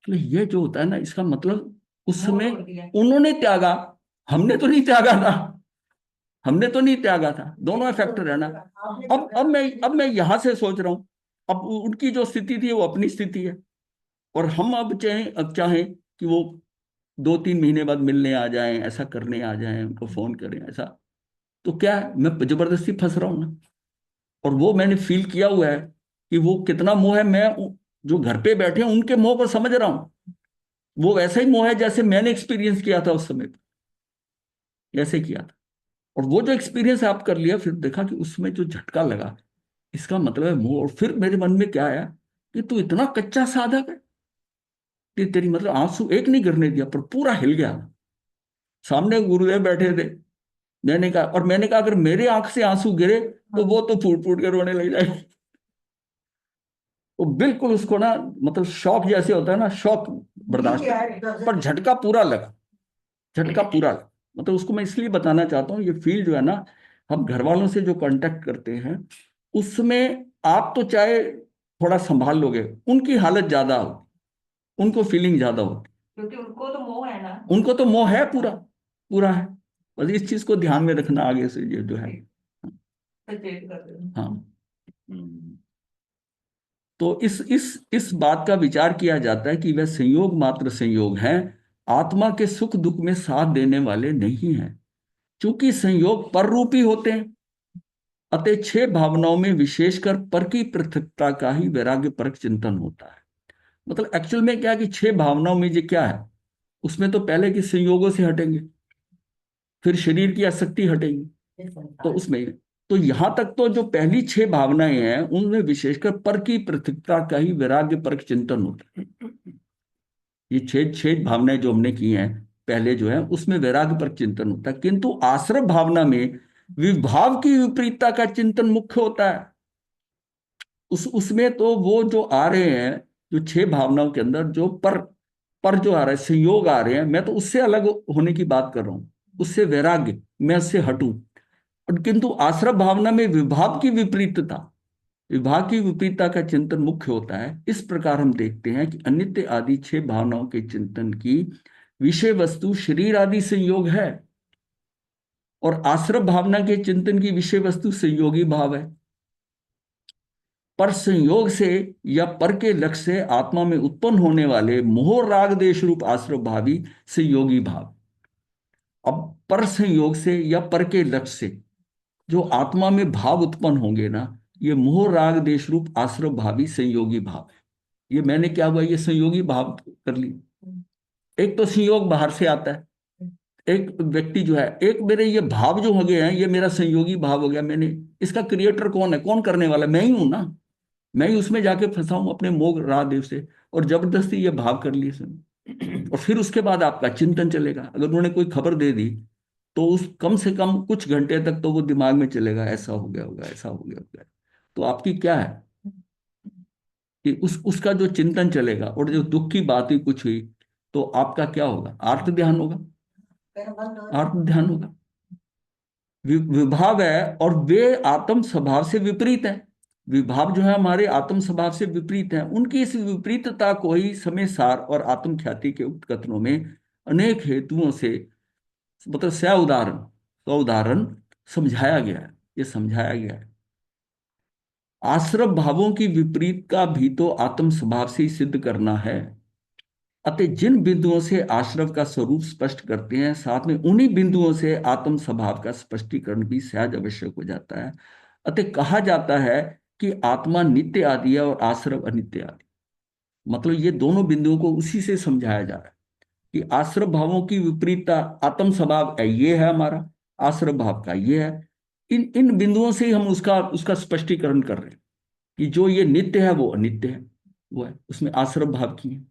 तो ये जो होता है ना, इसका मतलब उस समय उन्होंने त्यागा, हमने तो नहीं त्यागा था, हमने तो नहीं त्यागा था। दोनों फैक्टर है ना। अब मैं यहां से सोच रहा हूं, अब उनकी जो स्थिति थी वो अपनी स्थिति है, और हम अब चाहें कि वो 2-3 महीने बाद मिलने आ जाएं, ऐसा करने आ जाएं, उनको फोन करें ऐसा, तो क्या है, मैं जबरदस्ती फंस रहा हूं ना। और वो मैंने फील किया हुआ है कि वो कितना मोह है। मैं जो घर पे बैठे हैं उनके मोह को समझ रहा हूं, वो वैसा ही मोह है जैसे मैंने एक्सपीरियंस किया था उस समय पे, ऐसे किया था। और वो जो एक्सपीरियंस आप कर लिया, फिर देखा कि उसमें जो झटका लगा, इसका मतलब है मोह। और फिर मेरे मन में क्या आया कि तू इतना कच्चा साधक है कि तेरी, मतलब आंसू एक नहीं गिरने दिया, पर पूरा हिल गया। सामने गुरुदेव बैठे थे, मैंने कहा अगर मेरे आंख से आंसू गिरे तो वो तो फूट फूट के रोने लग जाए। वो बिल्कुल उसको ना, मतलब शौक जैसे होता है ना, शौक बर्दाश्त पर झटका पूरा लगा, झटका पूरा लगा। मतलब उसको मैं इसलिए बताना चाहता हूँ, ये फील जो है ना, हम घर वालों से जो कांटेक्ट करते हैं, उसमें आप तो चाहे थोड़ा संभाल लोगे, उनकी हालत ज्यादा होती, उनको फीलिंग ज्यादा होती, क्योंकि उनको तो मोह है ना। उनको तो मोह है पूरा, पूरा है। बस इस चीज को ध्यान में रखना आगे से, ये जो है। सचेत कर रहे हो। हाँ। हम्म। तो इस बात का विचार किया जाता है कि वह संयोग मात्र संयोग हैं, आत्मा के सुख दुख में साथ देने वाले नहीं हैं। चूंकि संयोग पररूपी होते हैं, अतः 6 भावनाओं में विशेषकर पर की पृथकता का ही वैराग्य परक चिंतन होता है। मतलब एक्चुअल में क्या है कि 6 भावनाओं में ये क्या है, उसमें तो पहले की संयोगों से हटेंगे, फिर शरीर की आसक्ति हटेगी, तो उसमें, तो यहां तक तो जो पहली 6 भावनाएं हैं उनमें विशेषकर पर की पृथकता का ही वैराग्य परक चिंतन होता है। ये छह छह भावनाएं जो हमने की हैं पहले, जो है उसमें वैराग्य पर चिंतन होता है, किंतु आश्रम भावना में विभाव की विपरीतता का चिंतन मुख्य होता है। उसमें तो वो जो आ रहे हैं, जो 6 भावनाओं के अंदर जो पर जो आ रहा है, संयोग आ रहे हैं, मैं तो उससे अलग होने की बात कर रहा हूं, उससे वैराग्य, मैं उससे हटूं। और किंतु आश्रम भावना में विभाव की विपरीतता, विभाग की विपरीतता का चिंतन मुख्य होता है। इस प्रकार हम देखते हैं कि अनित्य आदि 6 भावनाओं के चिंतन की विषय वस्तु शरीर आदि संयोग है, और आश्रव भावना के चिंतन की विषय वस्तु संयोगी भाव है। पर संयोग से या पर के लक्ष्य से आत्मा में उत्पन्न होने वाले मोह राग देश रूप आश्रव भावी संयोगी भाव। अब पर संयोग से या पर के लक्ष्य से जो आत्मा में भाव उत्पन्न होंगे ना, ये मोह राग देश रूप आश्रव भावी संयोगी भाव है। ये मैंने क्या हुआ, ये संयोगी भाव कर ली। एक तो संयोग बाहर से आता है, एक व्यक्ति जो है, एक मेरे ये भाव जो हो गए हैं, ये मेरा संयोगी भाव हो गया। मैंने इसका क्रिएटर कौन है, कौन करने वाला, मैं ही हूं ना। मैं ही उसमें जाके फंसा हूं अपने मोह राग देव से, और जबरदस्ती ये भाव कर लिए सुन। और फिर उसके बाद आपका चिंतन चलेगा। अगर उन्होंने कोई खबर दे दी तो उस कम से कम कुछ घंटे तक तो वो दिमाग में चलेगा, ऐसा हो गया होगा, ऐसा हो गया होगा। तो आपकी क्या है कि उसका जो चिंतन चलेगा, और जो दुख की बात हुई कुछ हुई, तो आपका क्या होगा, आर्त ध्यान होगा। आर्त ध्यान होगा। विभाव है, और वे आत्म स्वभाव से विपरीत है। विभाव जो है हमारे आत्म स्वभाव से विपरीत है। उनकी इस विपरीतता को ही समय सार और आत्म ख्याति के उक्त कथनों में अनेक हेतुओं से, मतलब स्व उदाहरण समझाया गया है। ये समझाया गया है। आश्रव भावों की विपरीत का भी तो आत्म स्वभाव से ही सिद्ध करना है। अतः जिन बिंदुओं से आश्रव का स्वरूप स्पष्ट करते हैं, साथ में उन्हीं बिंदुओं से आत्म स्वभाव का स्पष्टीकरण भी सहज आवश्यक हो जाता है। अतः कहा जाता है कि आत्मा नित्य आदि है और आश्रव अनित्य आदि। मतलब ये दोनों बिंदुओं को उसी से समझाया जा रहा है कि आश्रव भावों की विपरीतता आत्म स्वभाव है, ये है हमारा आश्रव भाव का, ये है। इन इन बिंदुओं से ही हम उसका उसका स्पष्टीकरण कर रहे हैं कि जो ये नित्य है वो अनित्य है, वो है उसमें आश्रव भाव की है।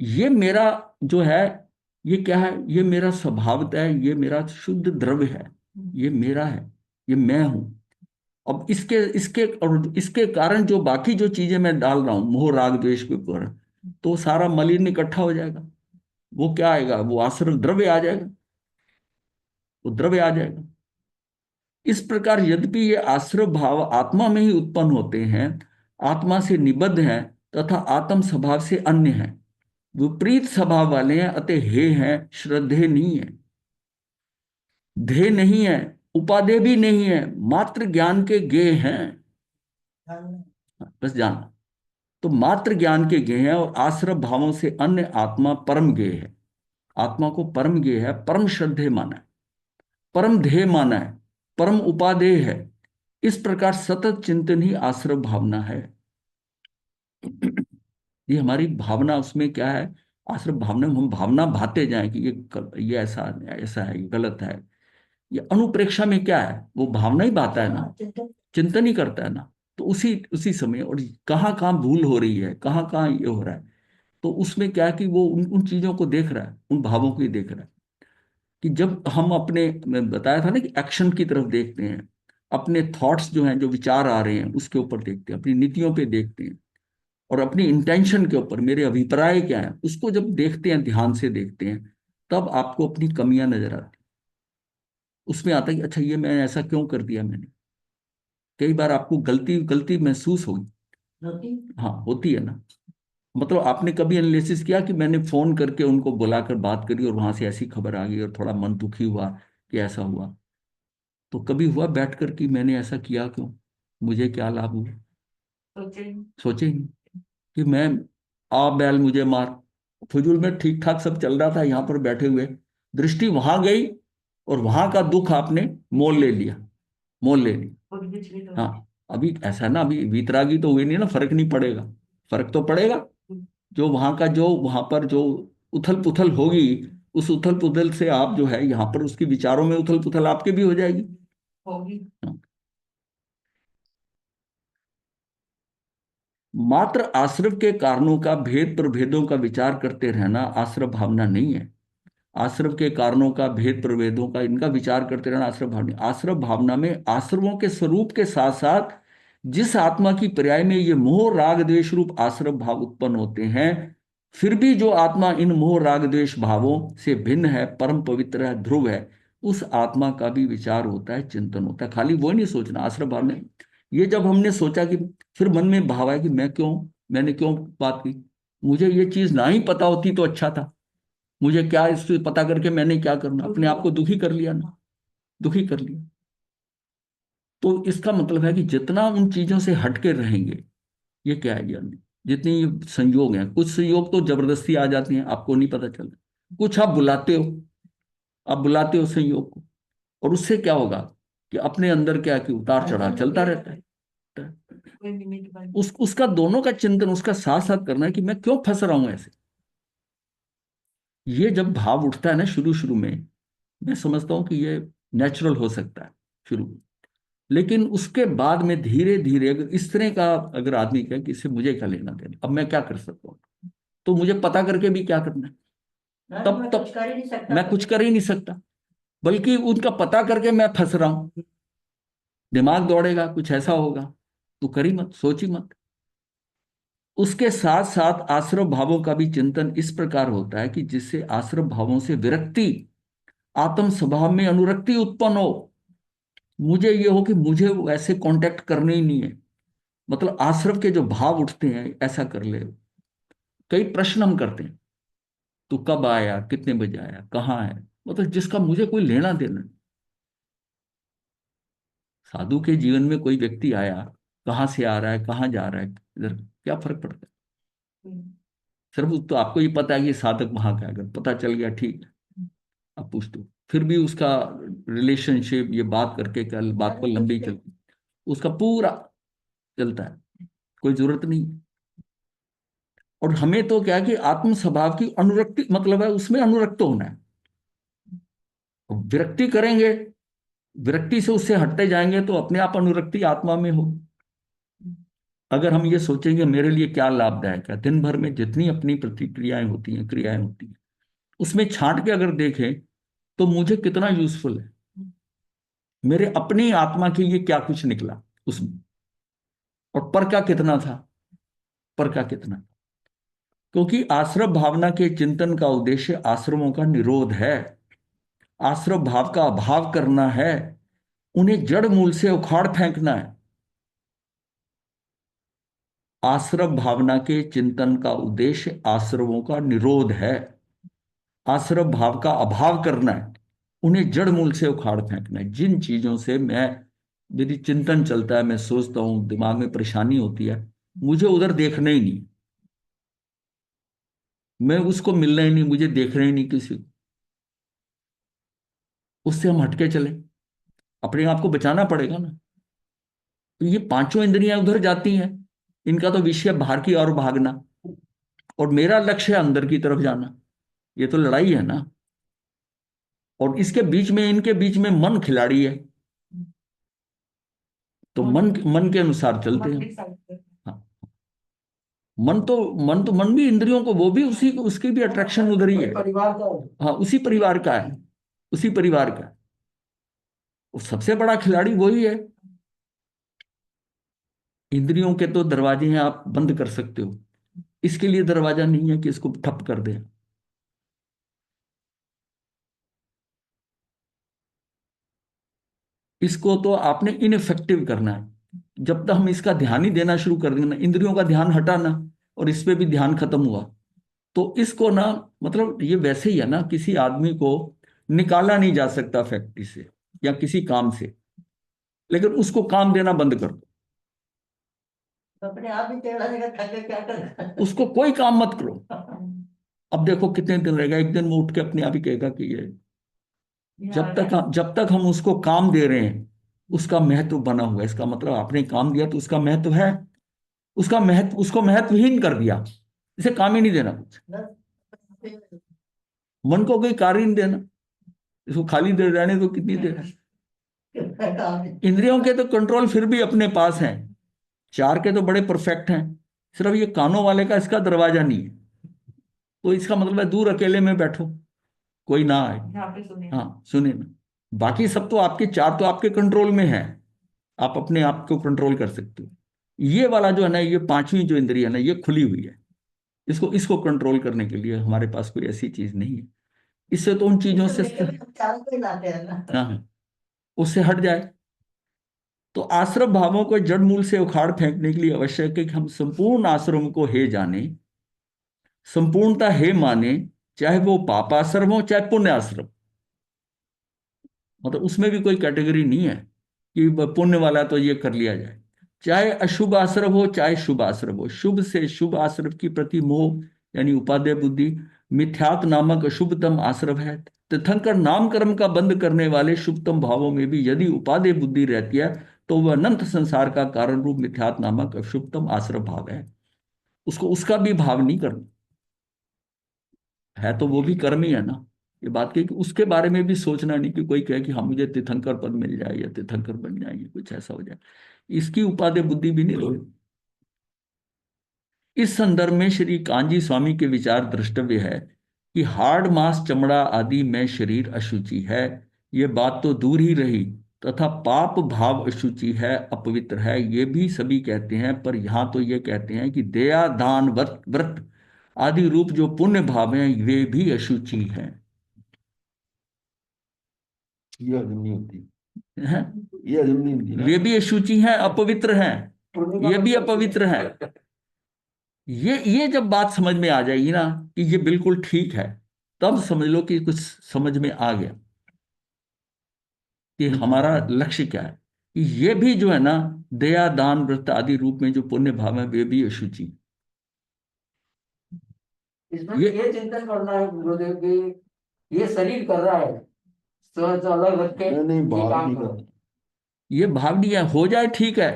ये मेरा जो है, ये क्या है, ये मेरा स्वभावतः है, ये मेरा शुद्ध द्रव्य है, ये मेरा है, ये मैं हूं। अब इसके इसके और इसके कारण जो बाकी जो चीजें मैं डाल रहा हूं मोह राग द्वेष के ऊपर, तो सारा मलिन इकट्ठा हो जाएगा। वो क्या आएगा, वो आश्रव द्रव्य आ जाएगा, वो द्रव्य आ जाएगा। इस प्रकार यद्यपि ये आश्रव भाव आत्मा में ही उत्पन्न होते हैं, आत्मा से निबद्ध हैं, तथा आत्म स्वभाव से अन्य हैं, विपरीत स्वभाव वाले हैं, अतः हे हैं, श्रद्धेय नहीं है, ध्येय नहीं है, उपादेय भी नहीं है, मात्र ज्ञान के गेय हैं। बस जाना। तो मात्र ज्ञान के गेय हैं, और आश्रव भावों से अन्य आत्मा परम गेय है। आत्मा को परम गेय है, परम श्रद्धेय माना है, परम ध्येय माना है, परम उपादेय है। इस प्रकार सतत चिंतन ही आश्रव भावना है। ये हमारी भावना, उसमें क्या है, आश्रव भावना में हम भावना भाते जाएं कि ये ऐसा ऐसा है, ये गलत है। ये अनुप्रेक्षा में क्या है, वो भावना ही भाता है ना, चिंतन ही करता है ना। तो उसी उसी समय, और कहाँ कहाँ भूल हो रही है, कहाँ कहाँ ये हो रहा है, तो उसमें क्या है कि वो उन उन चीजों को देख रहा है, उन भावों को ही देख रहा है। कि जब हम अपने, मैं बताया था ना कि एक्शन की तरफ देखते हैं, अपने थॉट्स जो हैं, जो विचार आ रहे हैं उसके ऊपर देखते हैं, अपनी नीतियों पे देखते हैं, और अपनी इंटेंशन के ऊपर मेरे अभिप्राय क्या है उसको जब देखते हैं, ध्यान से देखते हैं, तब आपको अपनी कमियां नजर आती। उसमें आता है कि अच्छा ये मैं ऐसा क्यों कर दिया मैंने। कई बार आपको गलती गलती महसूस होगी। हाँ, होती है ना। मतलब आपने कभी एनालिसिस किया कि मैंने फोन करके उनको बुलाकर बात करी और वहां से ऐसी खबर आ गई और थोड़ा मन दुखी हुआ कि ऐसा हुआ। तो कभी हुआ बैठकर कि मैंने ऐसा किया क्यों, मुझे क्या लाभ हुआ। सोचे। सोचे ही नहीं कि मैं, आ बैल मुझे मार, फिजूल में ठीक ठाक सब चल रहा था यहाँ पर बैठे हुए, दृष्टि वहां गई, और वहां का दुख आपने मोल ले लिया, मोल ले लिया। खुद विचलित हो हाँ, अभी ऐसा ना, अभी वीतरागी तो हुई नहीं ना, फर्क नहीं पड़ेगा। फर्क तो पड़ेगा। गए। जो वहां का, जो वहां पर जो उथल पुथल होगी, उस उथल पुथल से आप जो है यहाँ पर उसके विचारों में उथल पुथल आपके भी हो जाएगी। होगी। हाँ। मात्र आश्रव के कारणों का भेद प्रभेदों का विचार करते रहना आश्रव भावना नहीं है। आश्रव के कारणों का भेद प्रभेदों का इनका विचार करते रहना आश्रव भावना। आश्रव भावना में आश्रवों के स्वरूप के साथ साथ जिस आत्मा की पर्याय में ये मोह राग द्वेष रूप आश्रव भाव उत्पन्न होते हैं, फिर भी जो आत्मा इन मोह राग द्वेष भावों से भिन्न है, परम पवित्र है, ध्रुव है, उस आत्मा का भी विचार होता है, चिंतन होता है। खाली वो नहीं सोचना आश्रव भाव में ये जब हमने सोचा कि फिर मन में भाव आया कि मैंने क्यों बात की, मुझे ये चीज ना ही पता होती तो अच्छा था। मुझे क्या इससे पता करके मैंने क्या करना, अपने आप को दुखी कर लिया ना, दुखी कर लिया। तो इसका मतलब है कि जितना उन चीजों से हटके रहेंगे, ये क्या है ज्ञान, जितनी ये संयोग हैं, कुछ संयोग तो जबरदस्ती आ जाती हैं, आपको नहीं पता चलता, कुछ आप बुलाते हो, आप बुलाते हो संयोग को, और उससे क्या होगा कि अपने अंदर क्या कि उतार चढ़ाव चलता रहता है। कोई निमित्त बन उसका दोनों का चिंतन, उसका साथ साथ करना है कि मैं क्यों फंस रहा हूं ऐसे। ये जब भाव उठता है ना शुरू शुरू में, मैं समझता हूं कि ये नेचुरल हो सकता है शुरू में। लेकिन उसके बाद में धीरे धीरे अगर इस तरह का, अगर आदमी कहे कि इससे मुझे क्या लेना देना, अब मैं क्या कर सकता हूँ, तो मुझे पता करके भी क्या करना है, तब तब मैं कुछ कर ही नहीं सकता, बल्कि उनका पता करके मैं फंस रहा हूं। दिमाग दौड़ेगा, कुछ ऐसा होगा, तो करी मत, सोची मत। उसके साथ साथ आश्रव भावों का भी चिंतन इस प्रकार होता है कि जिससे आश्रव भावों से विरक्ति, आत्म स्वभाव में अनुरक्ति उत्पन्न हो। मुझे ये हो कि मुझे ऐसे कांटेक्ट करने ही नहीं है, मतलब आश्रव के जो भाव उठते हैं, ऐसा कर ले। कई प्रश्न हम करते हैं, तू कब आया, कितने बजे आया, कहाँ है, मतलब जिसका मुझे कोई लेना देना नहीं। साधु के जीवन में कोई व्यक्ति आया, कहाँ से आ रहा है, कहाँ जा रहा है, इधर क्या फर्क पड़ता है। सिर्फ तो आपको ही पता है कि साधक वहां का है, अगर पता चल गया ठीक है, आप पूछ दो। फिर भी उसका रिलेशनशिप, ये बात करके कल बात पर लंबी चलती, उसका पूरा चलता है, कोई जरूरत नहीं है। और हमें तो क्या है कि आत्म स्वभाव की अनुरक्ति, मतलब है उसमें अनुरक्त होना है। विरक्ति करेंगे, विरक्ति से उससे हटते जाएंगे तो अपने आप अनुरक्ति आत्मा में हो। अगर हम ये सोचेंगे मेरे लिए क्या लाभदायक है, दिन भर में जितनी अपनी प्रतिक्रियाएं होती हैं, क्रियाएं होती हैं, उसमें छांट के अगर देखें तो मुझे कितना यूजफुल है, मेरे अपनी आत्मा के लिए क्या कुछ निकला उसमें, और पर का कितना था, पर का कितना। क्योंकि आश्रम भावना के चिंतन का उद्देश्य आश्रमों का निरोध है, आश्रम भाव का अभाव करना है, उन्हें जड़ मूल से उखाड़ फेंकना है। आश्रम भावना के चिंतन का उद्देश्य आश्रमों का निरोध है, आश्रम भाव का अभाव करना है, उन्हें जड़ मूल से उखाड़ फेंकना है। जिन चीजों से मैं, मेरी चिंतन चलता है, मैं सोचता हूं, दिमाग में परेशानी होती है, मुझे उधर देखना ही नहीं, मैं उसको मिलना ही नहीं, मुझे देखना ही नहीं किसी को, उससे हम हटके चले, अपने आप को बचाना पड़ेगा ना। तो ये पांचों इंद्रियां उधर जाती हैं, इनका तो विषय बाहर की ओर भागना, और मेरा लक्ष्य है अंदर की तरफ जाना। ये तो लड़ाई है ना। और इसके बीच में, इनके बीच में मन खिलाड़ी है, तो मन के अनुसार चलते हैं। हाँ, मन भी इंद्रियों को, वो भी उसी, उसकी भी अट्रैक्शन उधर ही है, परिवार का, हाँ उसी परिवार का है, उसी परिवार का है। और सबसे बड़ा खिलाड़ी वही है। इंद्रियों के तो दरवाजे हैं, आप बंद कर सकते हो, इसके लिए दरवाजा नहीं है कि इसको ठप कर दे। इसको तो आपने इनफेक्टिव करना है। जब तक हम इसका ध्यान ही देना शुरू कर देंगे ना, इंद्रियों का ध्यान हटाना, और इस पे भी ध्यान खत्म हुआ, तो इसको ना, मतलब ये वैसे ही है ना, किसी आदमी को निकाला नहीं जा सकता फैक्ट्री से या किसी काम से, लेकिन उसको काम देना बंद कर दो, तो अपने आप ही टेढ़ा जगह थक के क्या कर, उसको कोई काम मत करो। अब देखो कितने दिन रहेगा, एक दिन वो उठ के अपने आप ही कहेगा कि ये, जब तक हम उसको काम दे रहे हैं, उसका महत्व बना हुआ है। इसका मतलब आपने काम दिया तो उसका महत्व है, उसका महत्व, उसको महत्वहीन कर दिया, इसे काम ही नहीं देना कुछ। मन को कोई कार्य नहीं देना, इसको खाली देर रहने तो कितनी देर है। इंद्रियों के तो कंट्रोल फिर भी अपने पास है, चार के तो बड़े परफेक्ट हैं, सिर्फ ये कानों वाले का इसका दरवाजा नहीं है। तो इसका मतलब है दूर अकेले में बैठो, कोई ना आए, हाँ सुने ना। बाकी सब तो आपके, चार तो आपके कंट्रोल में है, आप अपने आप को कंट्रोल कर सकते हो। ये वाला जो है ना, ये पांचवी जो इंद्रिय है ना, ये खुली हुई है, इसको इसको कंट्रोल करने के लिए हमारे पास कोई ऐसी चीज नहीं है। इससे तो उन चीजों से, हाँ हाँ, उससे हट जाए। तो आश्रम भावों को जड़ मूल से उखाड़ फेंकने के लिए आवश्यक है कि हम संपूर्ण आश्रम को हे जाने, संपूर्णता हे माने, चाहे वो पापाश्रम हो चाहे पुण्य आश्रम। मतलब उसमें भी कोई कैटेगरी नहीं है कि पुण्य वाला तो ये कर लिया जाए। चाहे अशुभ आश्रम हो चाहे शुभ आश्रम हो, शुभ से शुभ आश्रम की प्रति मोह यानी उपादेय बुद्धि मिथ्यात्व नामक अशुभतम आश्रम है। तीर्थंकर नाम कर्म का बंद करने वाले शुभतम भावों में भी यदि उपादेय बुद्धि रहती है तो वह अनंत संसार का कारण रूप मिथ्यात्व नामक अशुभतम आश्रम भाव है। उसको उसका भी भाव नहीं करना है, तो वो भी कर्म ही है ना। ये बात की कि उसके बारे में भी सोचना नहीं कि कोई कहे कि हाँ मुझे तीर्थंकर पद मिल जाए या तीर्थंकर बन जाएंगे, कुछ ऐसा हो जाए, इसकी उपादेय बुद्धि भी नहीं रही। इस संदर्भ में श्री कांजी स्वामी के विचार द्रष्टव्य है कि हाड़ मांस चमड़ा आदि में शरीर अशुचि है, ये बात तो दूर ही रही, तथा पाप भाव अशुचि है, अपवित्र है, ये भी सभी कहते हैं। पर यहां तो ये कहते हैं कि दया दान व्रत व्रत आदि रूप जो पुण्य भाव हैं वे भी अशुचि हैं। ये हजम नहीं होती, हैं? ये हजम नहीं होती ना। वे भी अशुचि हैं, अपवित्र हैं, ये भी अपवित्र हैं। ये जब बात समझ में आ जाएगी ना कि ये बिल्कुल ठीक है, तब समझ लो कि कुछ समझ में आ गया कि हमारा लक्ष्य क्या है। कि ये भी जो है ना दया दान व्रत आदि रूप में जो पुण्य भाव है वे भी अशुचि। इसमें ये ये चिंतन करना है गुरुदेव की ये शरीर कर रहा है, तो अलग रख के नहीं ये भाव काम नहीं करो। करता। ये भाव नहीं है, हो जाए ठीक है।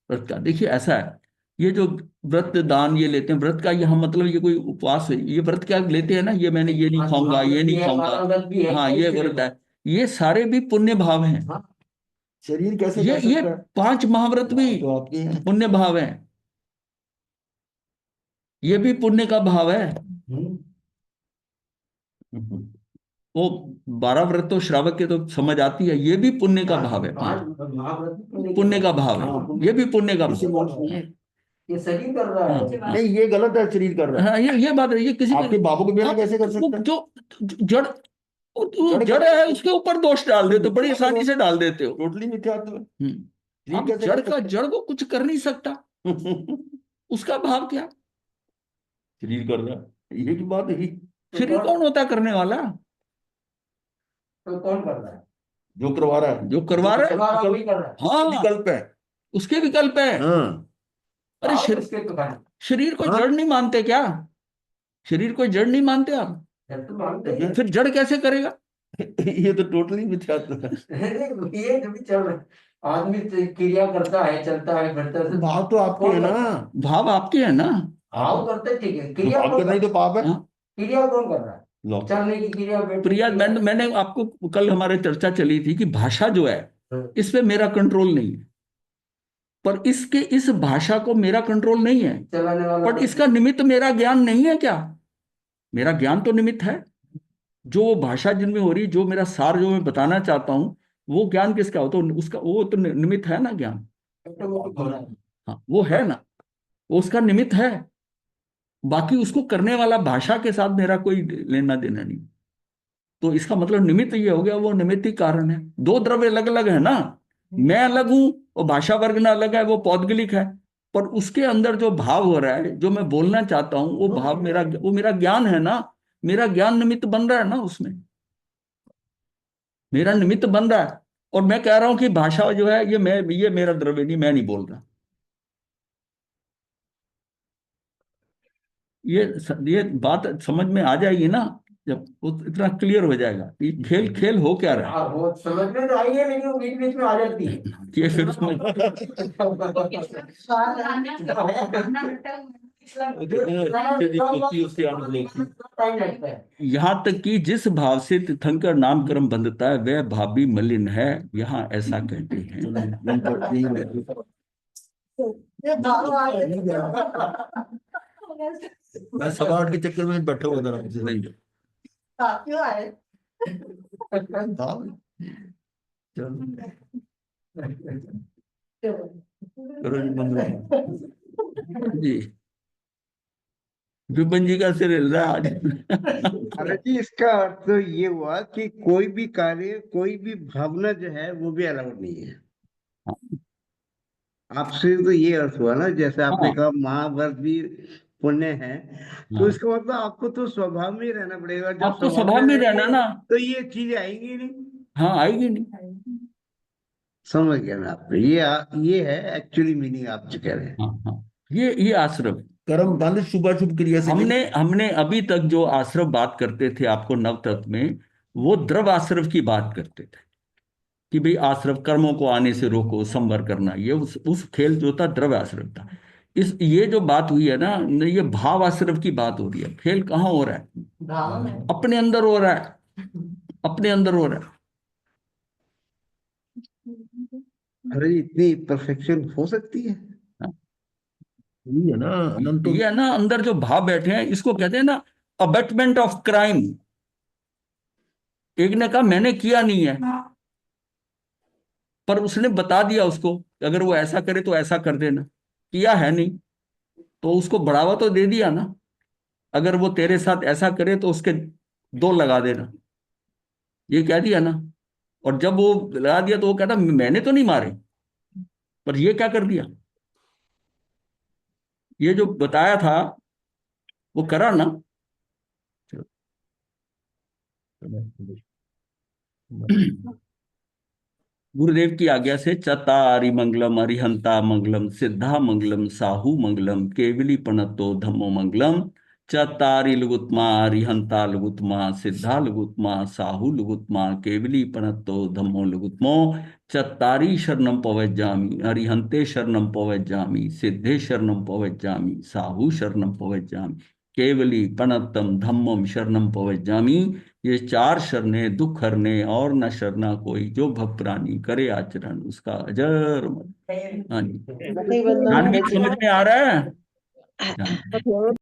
व्रत का देखिए ऐसा है, ये जो व्रत दान ये लेते हैं, व्रत का यहाँ मतलब ये कोई उपवास है, ये व्रत क्या लेते हैं ना, ये मैंने ये नहीं खाऊंगा ये नहीं खाऊंगा, हाँ ये व्रत है, ये सारे भी पुण्य भाव हैं। हाँ। शरीर कैसे ये कर ये सकता है? 5 महाव्रत भी तो आपके हैं। पुण्य भाव है, ये भी पुण्य का भाव है। वो 12 व्रत तो श्रावक के तो समझ आती है, ये भी पुण्य का भाव है, पुण्य का भाव है, ये भी पुण्य का इसे भाव बोलते हैं। ये शरीर कर रहा हाँ, है। नहीं ये गलत है, शरीर कर रहा है। है। हाँ ये बात है, ये किसी आपके बाबू के बिना कैसे कर वो सकता है? जो जड़ वो जड़ है उसके ऊपर दोष डाल देते हो, बड़ी आसानी से डाल देते हो। टोटली मिथ्यात्व है। शरीर अब कैसे जड़ कर का सकता जड़ को कुछ कर नहीं सकता, है? उसका भाव क्या। शरीर कर रहा है, ये की बात है। शरीर कौन होता है करने वाला, तो कौन कर रहा है? जो करवा रहा है, जो करवा रहा है। करवा रहा वही कर रहा है। हाँ विकल्प है। उसके विकल्प है। हाँ अरे आप उसके तो खाने शरीर को हाँ। जड़ नहीं मानते क्या, शरीर को जड़ नहीं मानते आप, जब तो मानते हैं। फिर जड़ कैसे करेगा। ये तो टोटली मिथ्यात्व है। ये जो भी चल रहा है, आदमी तो क्रिया करता है, चलता है, फिरता है। भाव तो आपके है ना। भाव आपके है ना। भाव करते ठीक है, तो क्रिया भाव कौन करना ही कर तो पाप है। हाँ क्रिया कौन कर रहा है? लो चलने की क्रिया, बैठने की प्रिया, क्रिया। मैंने आपको कल हमारे चर्चा चली थी कि भाषा जो है हाँ। इस पे मेरा कंट्रोल नहीं है, पर इसके इस भाषा को मेरा कंट्रोल नहीं है, चलाने वाला पर इसका निमित्त मेरा ज्ञान नहीं है क्या। मेरा ज्ञान तो निमित्त है, जो वो भाषा जिनमें हो रही, जो मेरा सार जो मैं बताना चाहता हूं, वो ज्ञान किसका हो, तो उसका वो तो निमित्त है ना ज्ञान। ऑटोमेटिक हो रहा है। हाँ वो है ना, वो उसका निमित्त है, बाकी उसको करने वाला भाषा के साथ मेरा कोई लेना देना नहीं। तो इसका मतलब निमित्त ये हो गया, वो निमित्त ही कारण है। दो द्रव्य अलग अलग है ना, मैं अलग हूं और भाषा वर्ग ना अलग है, वो पौद्गलिक है, पर उसके अंदर जो भाव हो रहा है, जो मैं बोलना चाहता हूं, वो भाव मेरा, वो मेरा ज्ञान है ना, मेरा ज्ञान निमित्त बन रहा है ना उसमें, मेरा निमित्त बन रहा है। और मैं कह रहा हूं कि भाषा जो है ये मेरा द्रव्य नहीं, मैं नहीं बोल रहा। ये बात समझ में आ जाएगी ना, जब वो इतना क्लियर हो जाएगा कि खेल खेल हो क्या रहा हाँ, वो समझ में तो आई है, लेकिन वो बीच बीच में आ जाती है। है, कि फिर उसमें टाइम लगता है। यहां तक कि जिस भाव से तीर्थंकर नाम कर्म बंधता है वह भाव भी मलिन है, यहाँ ऐसा कहते हैं। ये भाव आ रहे मैं सवा 8 के चक्कर में बैठा हुआ था आपसे। नहीं क्यों आए? भाव चलो करो जी मंगल। जी, विपिन जी का सिर हिल रहा है आज। अरे जी, इसका अर्थ तो ये हुआ कि कोई भी कार्य, कोई भी भावना जो है वो भी अलाउड नहीं है। आपसे तो ये अर्थ हुआ ना, जैसे आपने हाँ कहा महाभारत भी पुण्य है, तो हाँ, इसका मतलब आपको तो स्वभाव में ही रहना पड़ेगा। जब आपको स्वभाव में स्वभाव में रहना रहेंगे ना। तो ये चीजें आएंगी नहीं। हाँ आएगी नहीं। समझ गया मैं आपको, ये है एक्चुअली मीनिंग आप जो कह रहे हैं। हाँ हाँ, ये आश्रम। कर्म बंध शुभाशुभ क्रिया से हमने लेकर हमने अभी तक जो आश्रम बात करते थे आपको नव तत्व में, वो द्रव आश्रम की बात करते थे कि भाई आश्रम कर्मों को आने से रोको, संवर करना, ये उस खेल जो था द्रव आश्रम था। इस ये जो बात हुई है ना, ये भाव आश्रम की बात हो रही है। खेल कहाँ हो रहा है? भाव में अपने अंदर हो रहा है, अपने अंदर हो रहा है। अरे इतनी परफेक्शन हो सकती है? यही है ना अनंत। ये है ना, अंदर जो भाव बैठे हैं, इसको कहते हैं ना अबेटमेंट ऑफ क्राइम। एक ने कहा मैंने किया नहीं है, पर उसने बता दिया उसको कि अगर वो ऐसा करे तो ऐसा कर देना। किया है नहीं, तो उसको बढ़ावा तो दे दिया ना। अगर वो तेरे साथ ऐसा करे तो उसके दो लगा देना, ये कह दिया ना। और जब वो लगा दिया तो वो कहता मैंने तो नहीं मारे, पर ये क्या कर दिया, ये जो बताया था वो करा ना। गुरुदेव की आज्ञा से चतारि मंगलम अरिहंता मंगलम सिद्धा मंगलम साहू मंगलम केवली पणतो धम्मो मंगलम। चतारि लुगुत्मा अरिहंता लुगुत्मा सिद्धा लुगुत्मा साहू लुगुत्मा केवली पणतो धम्मो लुगुत्मो। चत्तारि शरणम पवज्जामि अरिहंते शरणम पवज्जामि सिद्धे शरणम पवज्जामि साहू शरणम पवज्जामि केवली पणतम धम्मम शरणम पवज्जामि। ये चार शरणें दुख हरने और न शरणा कोई, जो भवप्राणी करे आचरण उसका अजर अमर। हाँ जी, बताइए बंधन जानवी हो समझ में आ रहा है? गया।